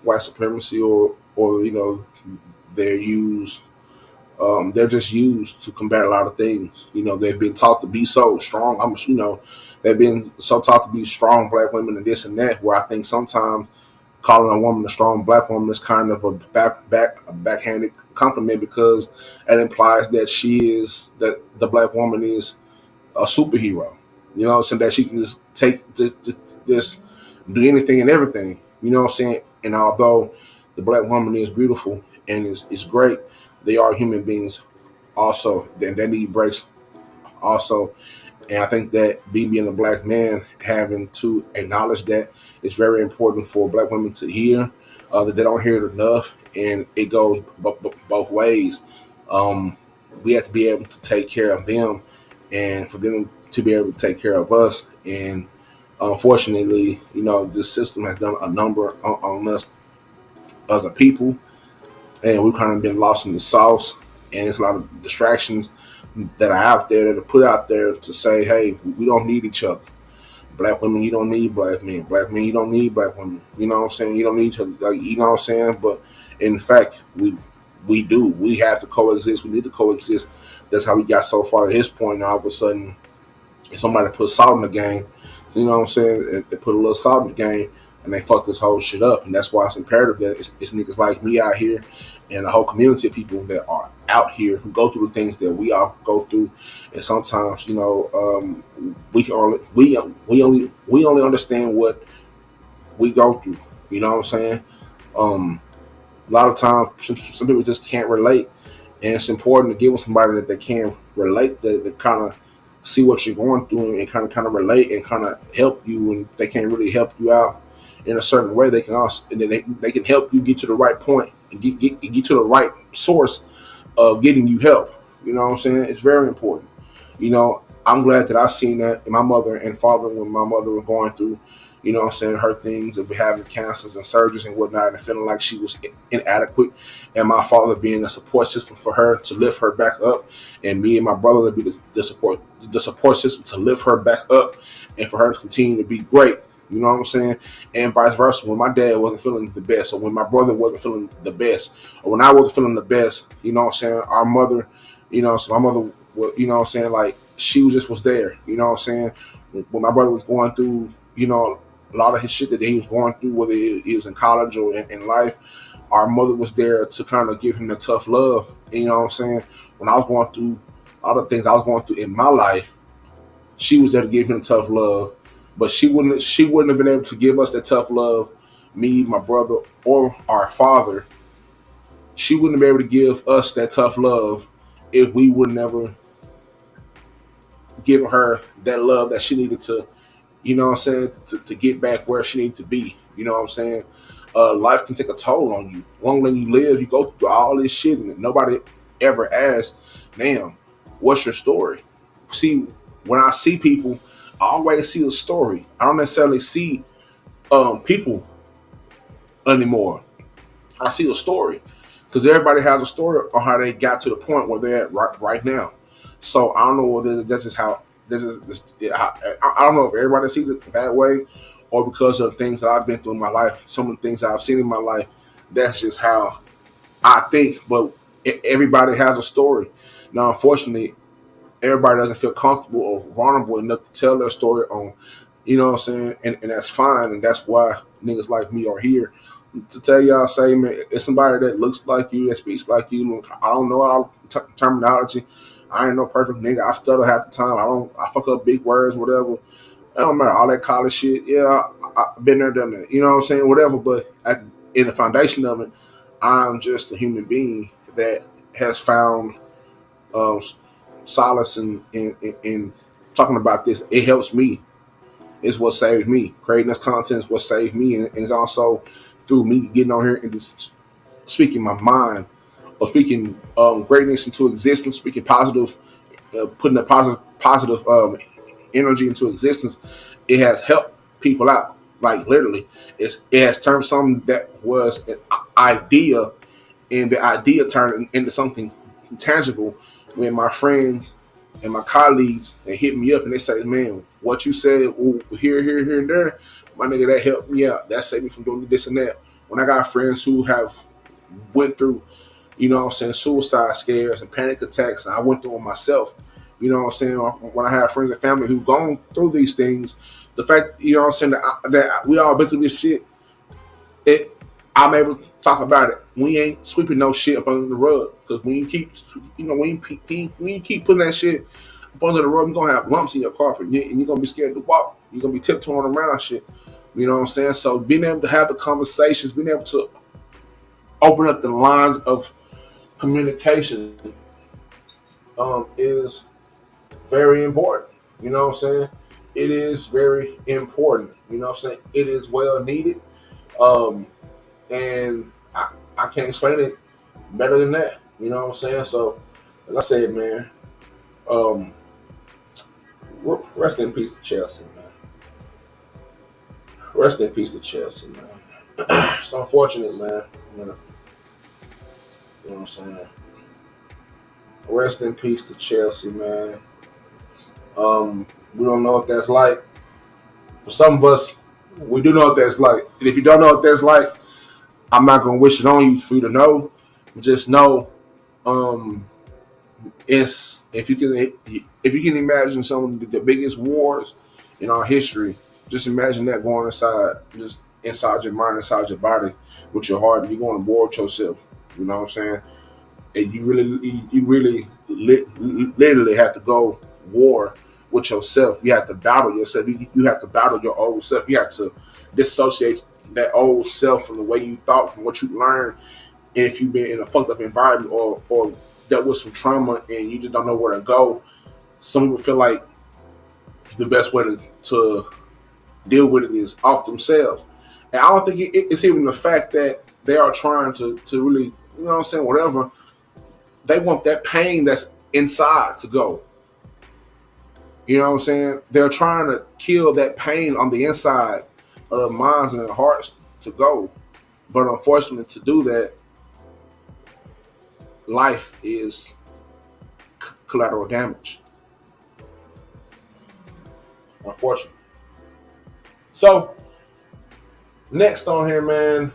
Speaker 1: white supremacy or you know they're used they're just used to combat a lot of things. You know, they've been taught to be so strong. You know, they've been so taught to be strong black women and this and that. Where I think sometimes calling a woman a strong black woman is kind of a backhanded compliment because it implies that that the black woman is a superhero. You know what I'm saying? That she can just just do anything and everything. You know what I'm saying? And although the black woman is beautiful and is great, they are human beings also. They need breaks also. And I think that being a black man, having to acknowledge that is very important for black women to hear. That they don't hear it enough, and it goes both ways. Um, we have to be able to take care of them, and for them to be able to take care of us. And unfortunately, this system has done a number on us as a people, and we've kind of been lost in the sauce. And it's a lot of distractions that are out there that are put out there to say, hey, we don't need each other. Black women, you don't need black men. Black men, you don't need black women. You know what I'm saying? You don't need to, like, you know what I'm saying? But in fact, we do. We have to coexist. We need to coexist. That's how we got so far at this point. Now all of a sudden, if somebody put salt in the game, so, you know what I'm saying? They put a little salt in the game, and they fuck this whole shit up. And that's why it's imperative that it's niggas like me out here, and the whole community of people that are out here who go through the things that we all go through. And sometimes, we can only understand what we go through. You know what I'm saying? A lot of times, some people just can't relate, and it's important to get with somebody that they can relate, that kind of see what you're going through and kind of relate and kind of help you. And they can't really help you out in a certain way, they can also, and then they can help you get to the right point and get to the right source of getting you help. You know what I'm saying? It's very important. I'm glad that I've seen that in my mother and father when my mother was going through, what I'm saying, her things of having cancers and surgeries and whatnot, and feeling like she was inadequate, and my father being a support system for her to lift her back up, and me and my brother to be the support system to lift her back up, and for her to continue to be great. You know what I'm saying? And vice versa. When my dad wasn't feeling the best, or when my brother wasn't feeling the best, or when I wasn't feeling the best, you know what I'm saying? Our mother, so my mother, you know what I'm saying? Like, she was there. You know what I'm saying? When my brother was going through, a lot of his shit that he was going through, whether he was in college or in life, our mother was there to kind of give him the tough love. You know what I'm saying? When I was going through all the things I was going through in my life, she was there to give him the tough love. But she wouldn't have been able to give us that tough love, me, my brother, or our father. She wouldn't have been able to give us that tough love if we would never give her that love that she needed to, you know what I'm saying, to get back where she needed to be. You know what I'm saying? Life can take a toll on you. Longer than you live, you go through all this shit, and nobody ever asks, damn, what's your story? See, when I see people, I always see a story. I don't necessarily see people anymore. I see a story, because everybody has a story on how they got to the point where they're at right now. So I don't know whether that's just how this is. I don't know if everybody sees it that way, or because of things that I've been through in my life, some of the things that I've seen in my life. That's just how I think. But everybody has a story. Now, unfortunately, everybody doesn't feel comfortable or vulnerable enough to tell their story on, you know what I'm saying? And that's fine. And that's why niggas like me are here to tell y'all, say, man, it's somebody that looks like you, that speaks like you. I don't know all terminology. I ain't no perfect nigga. I stutter half the time. I fuck up big words, whatever. It don't matter. All that college shit. Yeah, I've been there, done that. You know what I'm saying? Whatever. But in the foundation of it, I'm just a human being that has found um, solace in talking about this. It helps me. It's what saved me. Creating this content is what saved me, and it's also through me getting on here and just speaking my mind, or speaking greatness into existence, speaking positive, putting a positive energy into existence. It has helped people out. Like, literally, it has turned something that was an idea, and the idea turned into something tangible. When my friends and my colleagues, they hit me up and they say, man, what you said, ooh, here, and there, my nigga, that helped me out. That saved me from doing this and that. When I got friends who have went through, you know what I'm saying, suicide scares and panic attacks, and I went through them myself. You know what I'm saying? When I have friends and family who've gone through these things, the fact, you know what I'm saying, that we all been through this shit, I'm able to talk about it. We ain't sweeping no shit up under the rug, because when you keep, when you keep putting that shit up under the rug, you're gonna have lumps in your carpet, and you're gonna be scared to walk. You're gonna be tiptoeing around shit. You know what I'm saying? So being able to have the conversations, being able to open up the lines of communication is very important. You know what I'm saying? It is very important. You know what I'm saying? It is well needed. Um, and I can't explain it better than that. You know what I'm saying? So, like I said, man, um, rest in peace to Chelsea, man. Rest in peace to Chelsea, man. It's unfortunate, man. You know what I'm saying? Rest in peace to Chelsea, man. We don't know what that's like. For some of us, we do know what that's like. And if you don't know what that's like, I'm not gonna wish it on you for you to know. Just know, um, it's if you can imagine some of the biggest wars in our history, just imagine that going inside, just inside your mind, inside your body, with your heart, and you're going to war with yourself. You know what I'm saying? And literally have to go war with yourself. You have to battle yourself. You have to battle your old self. You have to dissociate that old self from the way you thought, from what you learned. And if you've been in a fucked up environment or dealt with some trauma and you just don't know where to go, some people feel like the best way to deal with it is off themselves. And I don't think it's even the fact that they are trying to really, you know what I'm saying, whatever. They want that pain that's inside to go. You know what I'm saying? They're trying to kill that pain on the inside of their minds and their hearts to go. But unfortunately, to do that, life is collateral damage. Unfortunately. So, next on here, man,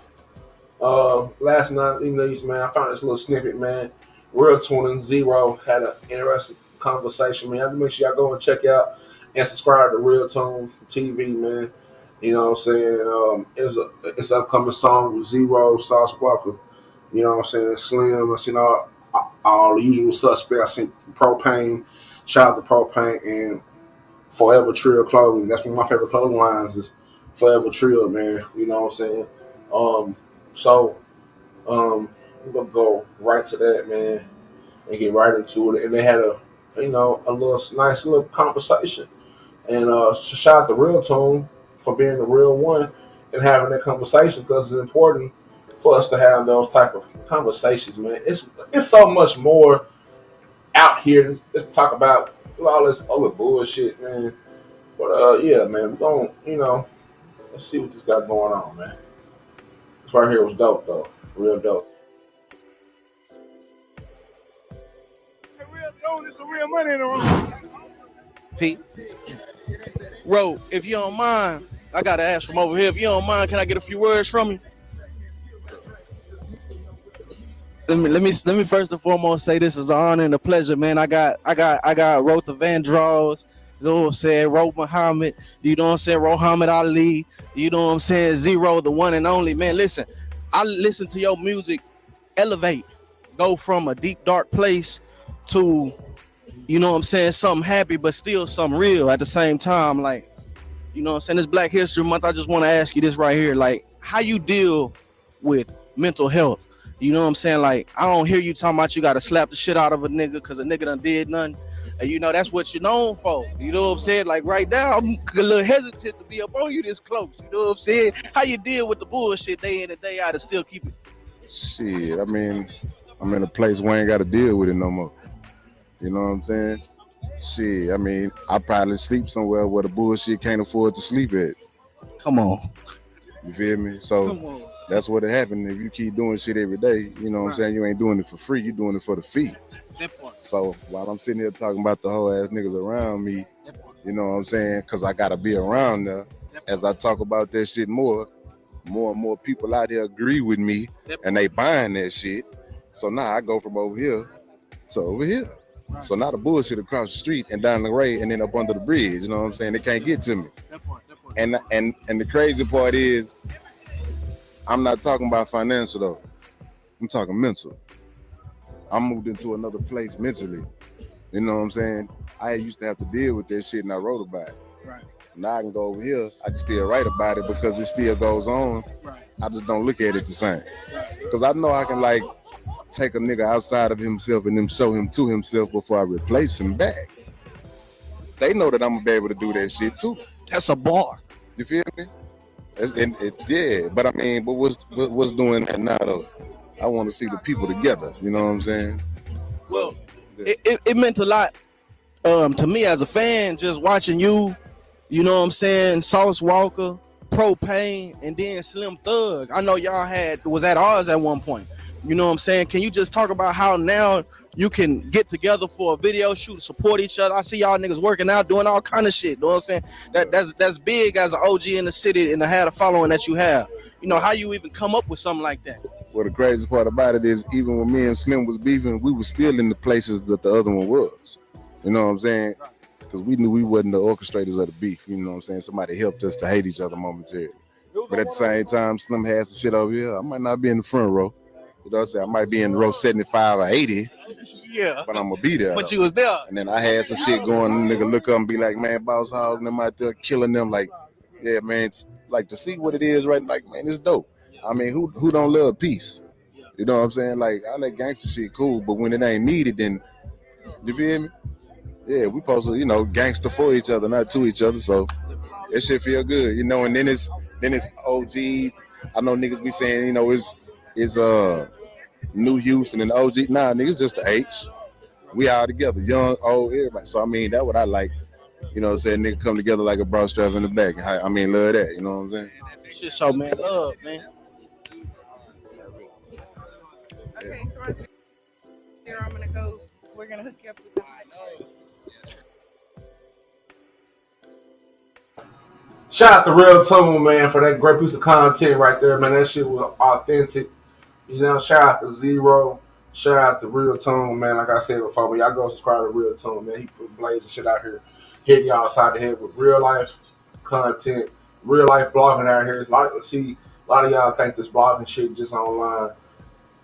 Speaker 1: last night, least, man, I found this little snippet, man. Real Tune and Zero had an interesting conversation, man. I have to make sure y'all go and check out and subscribe to Real Tune TV, man. You know what I'm saying? It's an upcoming song with Zero, Sauce Walker. You know what I'm saying? Slim. I seen all the usual suspects. I seen Propane. Shout out to Propane and Forever Trill Clothing. That's one of my favorite clothing lines is Forever Trill, man. You know what I'm saying? I'm gonna go right to that, man, and get right into it. And they had a little nice little conversation. And shout out to Real Tone for being the real one and having that conversation because it's important for us to have those type of conversations, man. It's so much more out here. Let's talk about all this other bullshit, man. But yeah, man, we're gonna, let's see what this got going on, man. This right here was dope though. Real dope.
Speaker 6: There's some real money in the room. Pete. Ro, if you don't mind, I gotta ask from over here. If you don't mind, can I get a few words from you? Let me first and foremost say this is an honor and a pleasure, man. I got Rotha Vandross, you know what I'm saying, Ro Muhammad, you know what I'm saying, Muhammad Ali, you know what I'm saying, Zero, the one and only, man. Listen, I listen to your music elevate, go from a deep dark place to, you know what I'm saying, something happy but still something real at the same time. Like, you know what I'm saying, this Black History Month, I just want to ask you this right here, like, how you deal with mental health? You know what I'm saying? Like, I don't hear you talking about you got to slap the shit out of a nigga because a nigga done did nothing. And, that's what you're known for. You know what I'm saying? Like, right now, I'm a little hesitant to be up on you this close. You know what I'm saying? How you deal with the bullshit day in and day out and still keep it?
Speaker 7: Shit, I mean, I'm in a place where I ain't got to deal with it no more. You know what I'm saying? Shit, I mean, I probably sleep somewhere where the bullshit can't afford to sleep at.
Speaker 6: Come on.
Speaker 7: You feel me? So that's what it happened. If you keep doing shit every day, you know what I'm saying? You ain't doing it for free. You doing it for the fee. So while I'm sitting here talking about the whole ass niggas around me, you know what I'm saying? Because I got to be around there. As I talk about that shit more and more people out here agree with me and they buying that shit. So now I go from over here to over here. So now the bullshit across the street and down the way and then up under the bridge, you know what I'm saying? They can't get to me. And the crazy part is, I'm not talking about financial though. I'm talking mental. I moved into another place mentally. You know what I'm saying? I used to have to deal with that shit and I wrote about it.
Speaker 6: Right.
Speaker 7: Now I can go over here. I can still write about it because it still goes on.
Speaker 6: Right.
Speaker 7: I just don't look at it the same. Because I know I can like take a nigga outside of himself and then show him to himself before I replace him back. they know that I'm gonna be able to do that shit too.
Speaker 6: That's a bar.
Speaker 7: You feel me? Yeah, but I mean, but what's doing that now though? I want to see the people together. You know what I'm saying?
Speaker 6: Well, it meant a lot to me as a fan, just watching you. You know what I'm saying? Sauce Walker, Propane, and then Slim Thug. I know y'all was at ours at one point. You know what I'm saying? Can you just talk about how now you can get together for a video shoot, support each other? I see y'all niggas working out, doing all kind of shit. You know what I'm saying? That's big as an OG in the city and to have the following that you have. You know, how you even come up with something like that?
Speaker 7: Well, the crazy part about it is, even when me and Slim was beefing, we were still in the places that the other one was. You know what I'm saying? Because we knew we wasn't the orchestrators of the beef. You know what I'm saying? Somebody helped us to hate each other momentarily. But at the same time, Slim had some shit over here. I might not be in the front row. You know what I'm saying? I might be in row 75 or 80.
Speaker 6: Yeah.
Speaker 7: But I'm going to be there.
Speaker 6: But you was there.
Speaker 7: And then I had some shit going. And nigga look up and be like, man, Boss Hog, and them out there killing them. Like, yeah, man, it's like to see what it is, right? Like, man, it's dope. I mean, who don't love peace? You know what I'm saying? Like, I like gangster shit cool, but when it ain't needed, then, you feel me? Yeah, we supposed to, you know, gangster for each other, not to each other. So that shit feel good, you know. And then it's OGs. I know niggas be saying, you know, it's New Houston and OG. Nah, niggas just the H. We all together, young, old, everybody. So I mean, that's what I like. You know what I'm saying? Nigga come together like a bra strap in the back. I mean, love that. You know what I'm saying?
Speaker 6: Shit show, man. Love, man.
Speaker 8: Okay, here I'm gonna go. We're gonna hook you up with the
Speaker 1: Shout out to Real Tone, man, for that great piece of content right there, man. That shit was authentic. You know, shout out to Zero. Shout out to Real Tone, man. Like I said before, but y'all go subscribe to Real Tone, man. He put blazing shit out here, hitting y'all side the head with real life content, real life blogging out here. A lot of y'all think this blogging shit just online.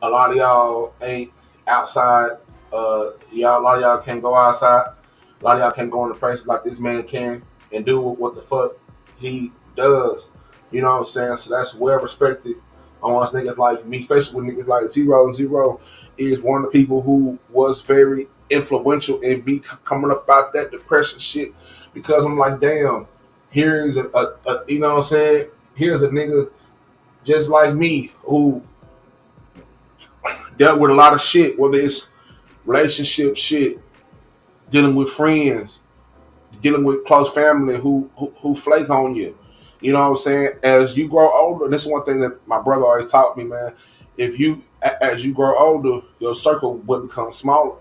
Speaker 1: A lot of y'all ain't outside. A lot of y'all can't go outside. A lot of y'all can't go into places like this man can and do what the fuck he does. You know what I'm saying? So that's well respected amongst niggas like me, especially with niggas like Zero. And Zero is one of the people who was very influential in me coming up about that depression shit, because I'm like, damn, here's a you know what I'm saying? Here's a nigga just like me who dealt with a lot of shit, whether it's relationship shit, dealing with friends, dealing with close family who flake on you. You know what I'm saying? As you grow older, this is one thing that my brother always taught me, man. As you grow older, your circle will become smaller.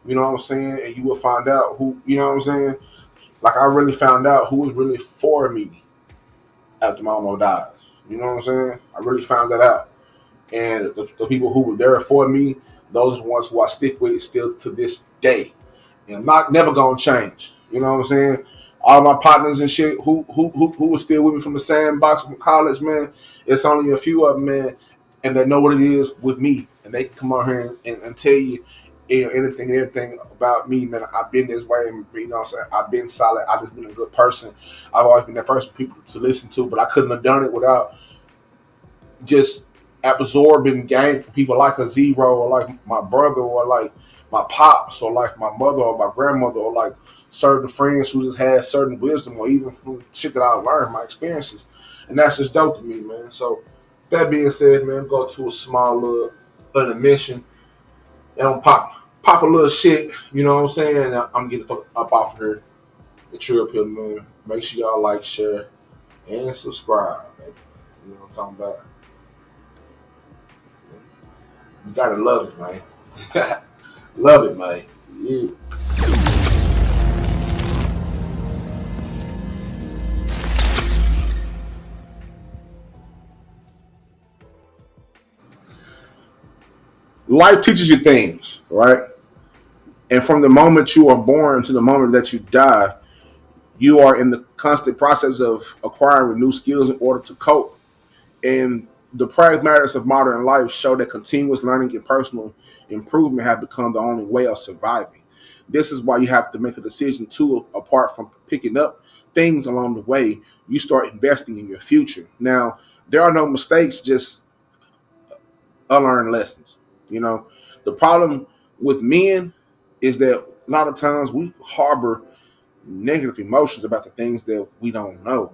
Speaker 1: You know what I'm saying? And you will find out who, you know what I'm saying? Like, I really found out who was really for me after my mama died. You know what I'm saying? I really found that out. And the people who were there for me, those are the ones who I stick with still to this day. And I'm not never gonna change. You know what I'm saying? All my partners and shit who was still with me from the sandbox from college, man. It's only a few of them, man, and they know what it is with me, and they can come out here and tell you, everything about me, man. I've been this way, and you know what I'm saying? I've been solid. I've just been a good person. I've always been that person for people to listen to, but I couldn't have done it without just absorbing game from people like a Zero, or like my brother, or like my pops, or like my mother, or my grandmother, or like certain friends who just had certain wisdom, or even from shit that I learned, my experiences. And that's just dope to me, man. So that being said, man, go to a small little intermission and pop a little shit, you know what I'm saying? I'm getting the fuck up off of here. The THETRILLPILL, man. Make sure y'all like, share, and subscribe, man. You know what I'm talking about? You gotta love it, man. Love it, man. Yeah. Life teaches you things, right? And from the moment you are born to the moment that you die, you are in the constant process of acquiring new skills in order to cope. And the pragmatics of modern life show that continuous learning and personal improvement have become the only way of surviving. This is why you have to make a decision too, apart from picking up things along the way, you start investing in your future. Now, there are no mistakes, just unlearned lessons. You know, the problem with men is that a lot of times we harbor negative emotions about the things that we don't know.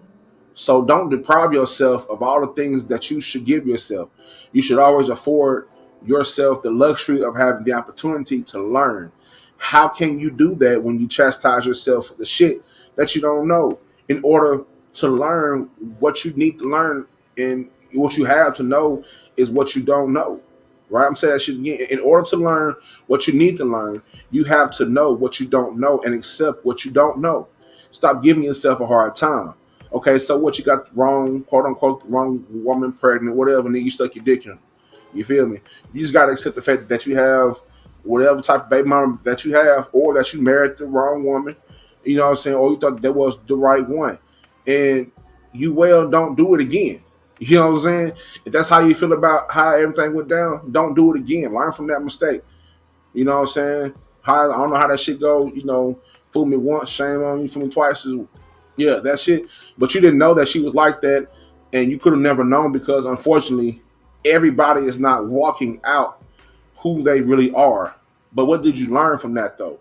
Speaker 1: So don't deprive yourself of all the things that you should give yourself. You should always afford yourself the luxury of having the opportunity to learn. How can you do that when you chastise yourself for the shit that you don't know in order to learn what you need to learn? And what you have to know is what you don't know. Right? I'm saying that shit again. In order to learn what you need to learn, you have to know what you don't know and accept what you don't know. Stop giving yourself a hard time. Okay, so what, you got wrong, quote unquote, wrong woman pregnant, whatever, and then you stuck your dick in. You feel me? You just gotta accept the fact that you have whatever type of baby mama that you have, or that you married the wrong woman. You know what I'm saying? Or you thought that was the right one, and you don't do it again. You know what I'm saying? If that's how you feel about how everything went down, don't do it again. Learn from that mistake. You know what I'm saying? I don't know how that shit goes. You know, fool me once, shame on you. Fool me twice is, yeah, that shit. But you didn't know that she was like that, and you could have never known because, unfortunately, everybody is not walking out who they really are. But what did you learn from that, though?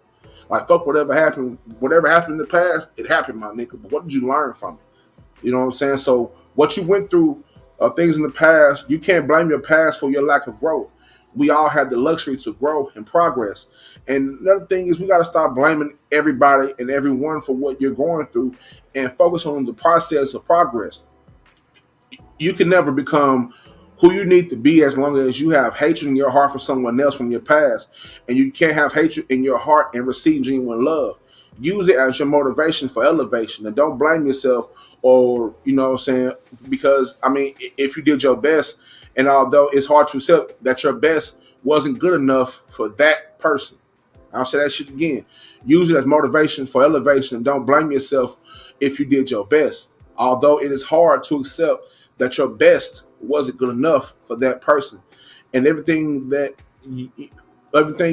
Speaker 1: Like, fuck whatever happened in the past, it happened, my nigga. But what did you learn from it? You know what I'm saying? So what you went through, things in the past, you can't blame your past for your lack of growth. We all have the luxury to grow and progress. And another thing is, we got to stop blaming everybody and everyone for what you're going through and focus on the process of progress. You can never become who you need to be as long as you have hatred in your heart for someone else from your past. And you can't have hatred in your heart and receive genuine love. Use it as your motivation for elevation, and don't blame yourself, or, you know what I'm saying, because, I mean, if you did your best, and although it's hard to accept that your best wasn't good enough for that person, I'll say that shit again. Use it as motivation for elevation, and don't blame yourself if you did your best. Although it is hard to accept that your best wasn't good enough for that person, and everything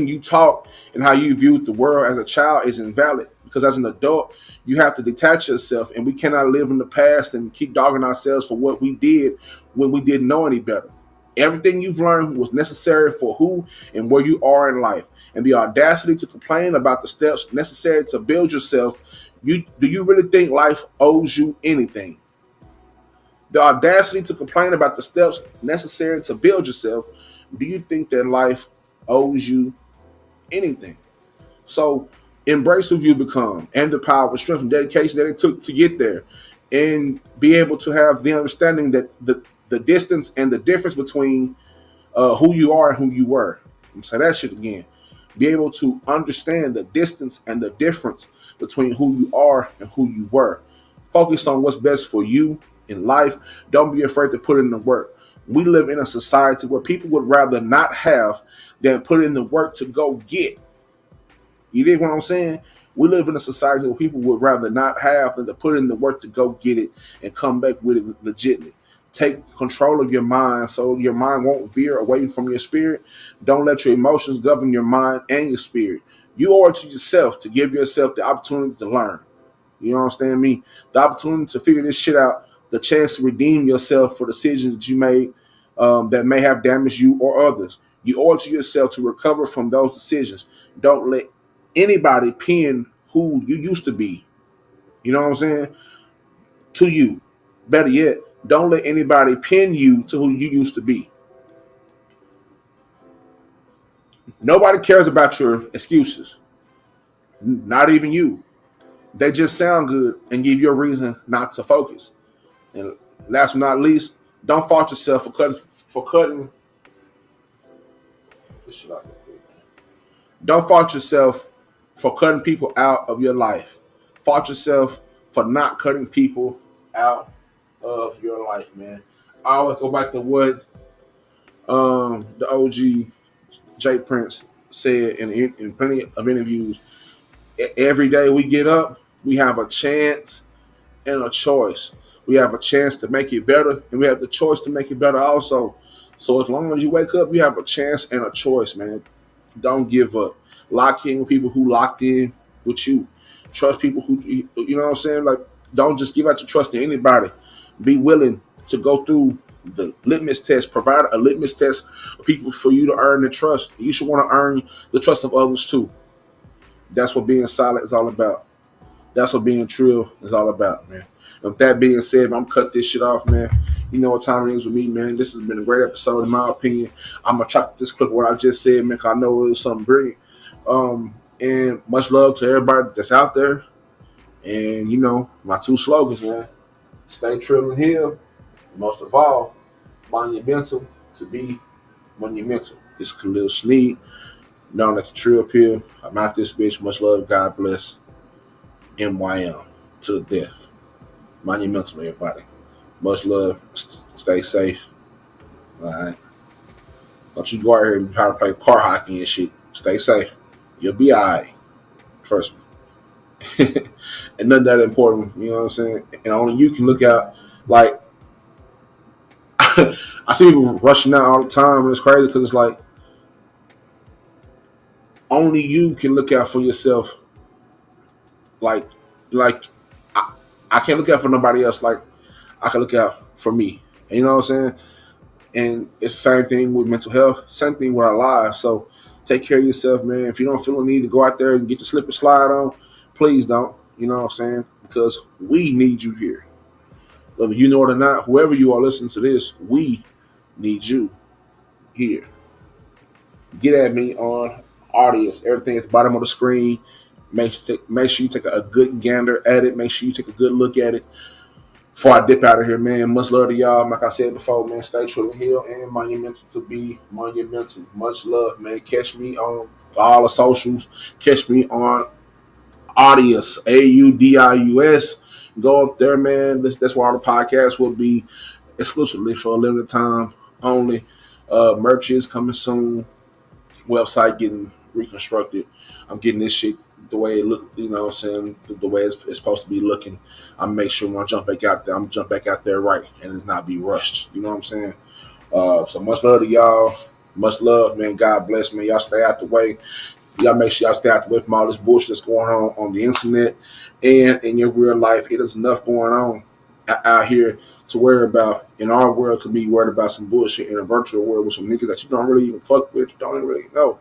Speaker 1: you taught and how you viewed the world as a child is invalid, because as an adult you have to detach yourself, and we cannot live in the past and keep dogging ourselves for what we did when we didn't know any better. Everything you've learned was necessary for who and where you are in life, and the audacity to complain about the steps necessary to build yourself. Do you really think life owes you anything? The audacity to complain about the steps necessary to build yourself. Do you think that life owes you anything? So embrace who you become and the power, strength, and dedication that it took to get there, and be able to have the understanding that the distance and the difference between who you are and who you were. So that shit again. Be able to understand the distance and the difference between who you are and who you were. Focus on what's best for you in life. Don't be afraid to put in the work. We live in a society where people would rather not have than put in the work to go get. You dig what I'm saying? We live in a society where people would rather not have than to put in the work to go get it and come back with it legitimately. Take control of your mind so your mind won't veer away from your spirit. Don't let your emotions govern your mind and your spirit. You owe it to yourself to give yourself the opportunity to learn. You understand me? The opportunity to figure this shit out, the chance to redeem yourself for decisions that you made that may have damaged you or others. You owe it to yourself to recover from those decisions. Don't let anybody pin who you used to be. You know what I'm saying? To you. Better yet, don't let anybody pin you to who you used to be. Nobody cares about your excuses. Not even you. They just sound good and give you a reason not to focus. And last but not least, don't fault yourself for cutting this shit out. Don't fault yourself for cutting people out of your life. Fault yourself for not cutting people out of your life, man. I always go back to what the OG Jay Prince said in plenty of interviews. Every day we get up, we have a chance and a choice. We have a chance to make it better, and we have the choice to make it better also. So as long as you wake up, you have a chance and a choice, man. Don't give up. Lock in with people who locked in with you. Trust people who, you know what I'm saying? Like, don't just give out your trust to anybody. Be willing to go through the litmus test. Provide a litmus test of people for you to earn the trust. You should want to earn the trust of others too. That's what being solid is all about. That's what being trill is all about, man. And with that being said, I'm cut this shit off, man. You know what time it is with me, man. This has been a great episode, in my opinion. I'm gonna chop this clip of what I just said, man, because I know it was something brilliant. And much love to everybody that's out there. And you know, my two slogans, man. Stay trill and heal. Most of all, monumental to be monumental. This is Khalil Sneed, known as the Trill Pill. I'm out this bitch. Much love. God bless. MYM to the death. Monumental, everybody. Much love. Stay safe. All right. Don't you go out here and try to play car hockey and shit. Stay safe. You'll be all right. Trust me. And nothing that important. You know what I'm saying? And only you can look out. Like, I see people rushing out all the time, and it's crazy because it's like, only you can look out for yourself. Like I can't look out for nobody else. Like, I can look out for me. And you know what I'm saying? And it's the same thing with mental health, same thing with our lives. So take care of yourself, man. If you don't feel the need to go out there and get your slip and slide on, please don't. You know what I'm saying? Because we need you here. Whether you know it or not, whoever you are listening to this, we need you here. Get at me on audience, everything at the bottom of the screen. Make sure you take a good gander at it. Make sure you take a good look at it. Before I dip out of here, man, much love to y'all. Like I said before, man, stay true to heal and monumental to be monumental. Much love, man. Catch me on all the socials. Catch me on Audius, AUDIUS. Go up there, man. That's where all the podcasts will be exclusively for a limited time only. Merch is coming soon. Website getting reconstructed. I'm getting this shit the way it look, you know what I'm saying, the way it's supposed to be looking. I'm make sure when I jump back out there, I'm jump back out there right and it's not be rushed. You know what I'm saying? So much love to y'all. Much love, man. God bless, man. Y'all stay out the way. Y'all make sure y'all stay out the way from all this bullshit that's going on the internet and in your real life. It is enough going on out here to worry about in our world, to be worried about some bullshit in a virtual world with some niggas that you don't really even fuck with, you don't even really know.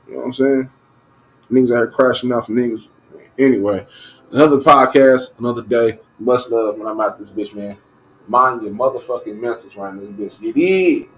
Speaker 1: You know what I'm saying? Niggas out here crashing out for niggas. Anyway, another podcast, another day. Much love when I'm out this bitch, man. Mind your motherfucking mentals right now, this bitch. You did.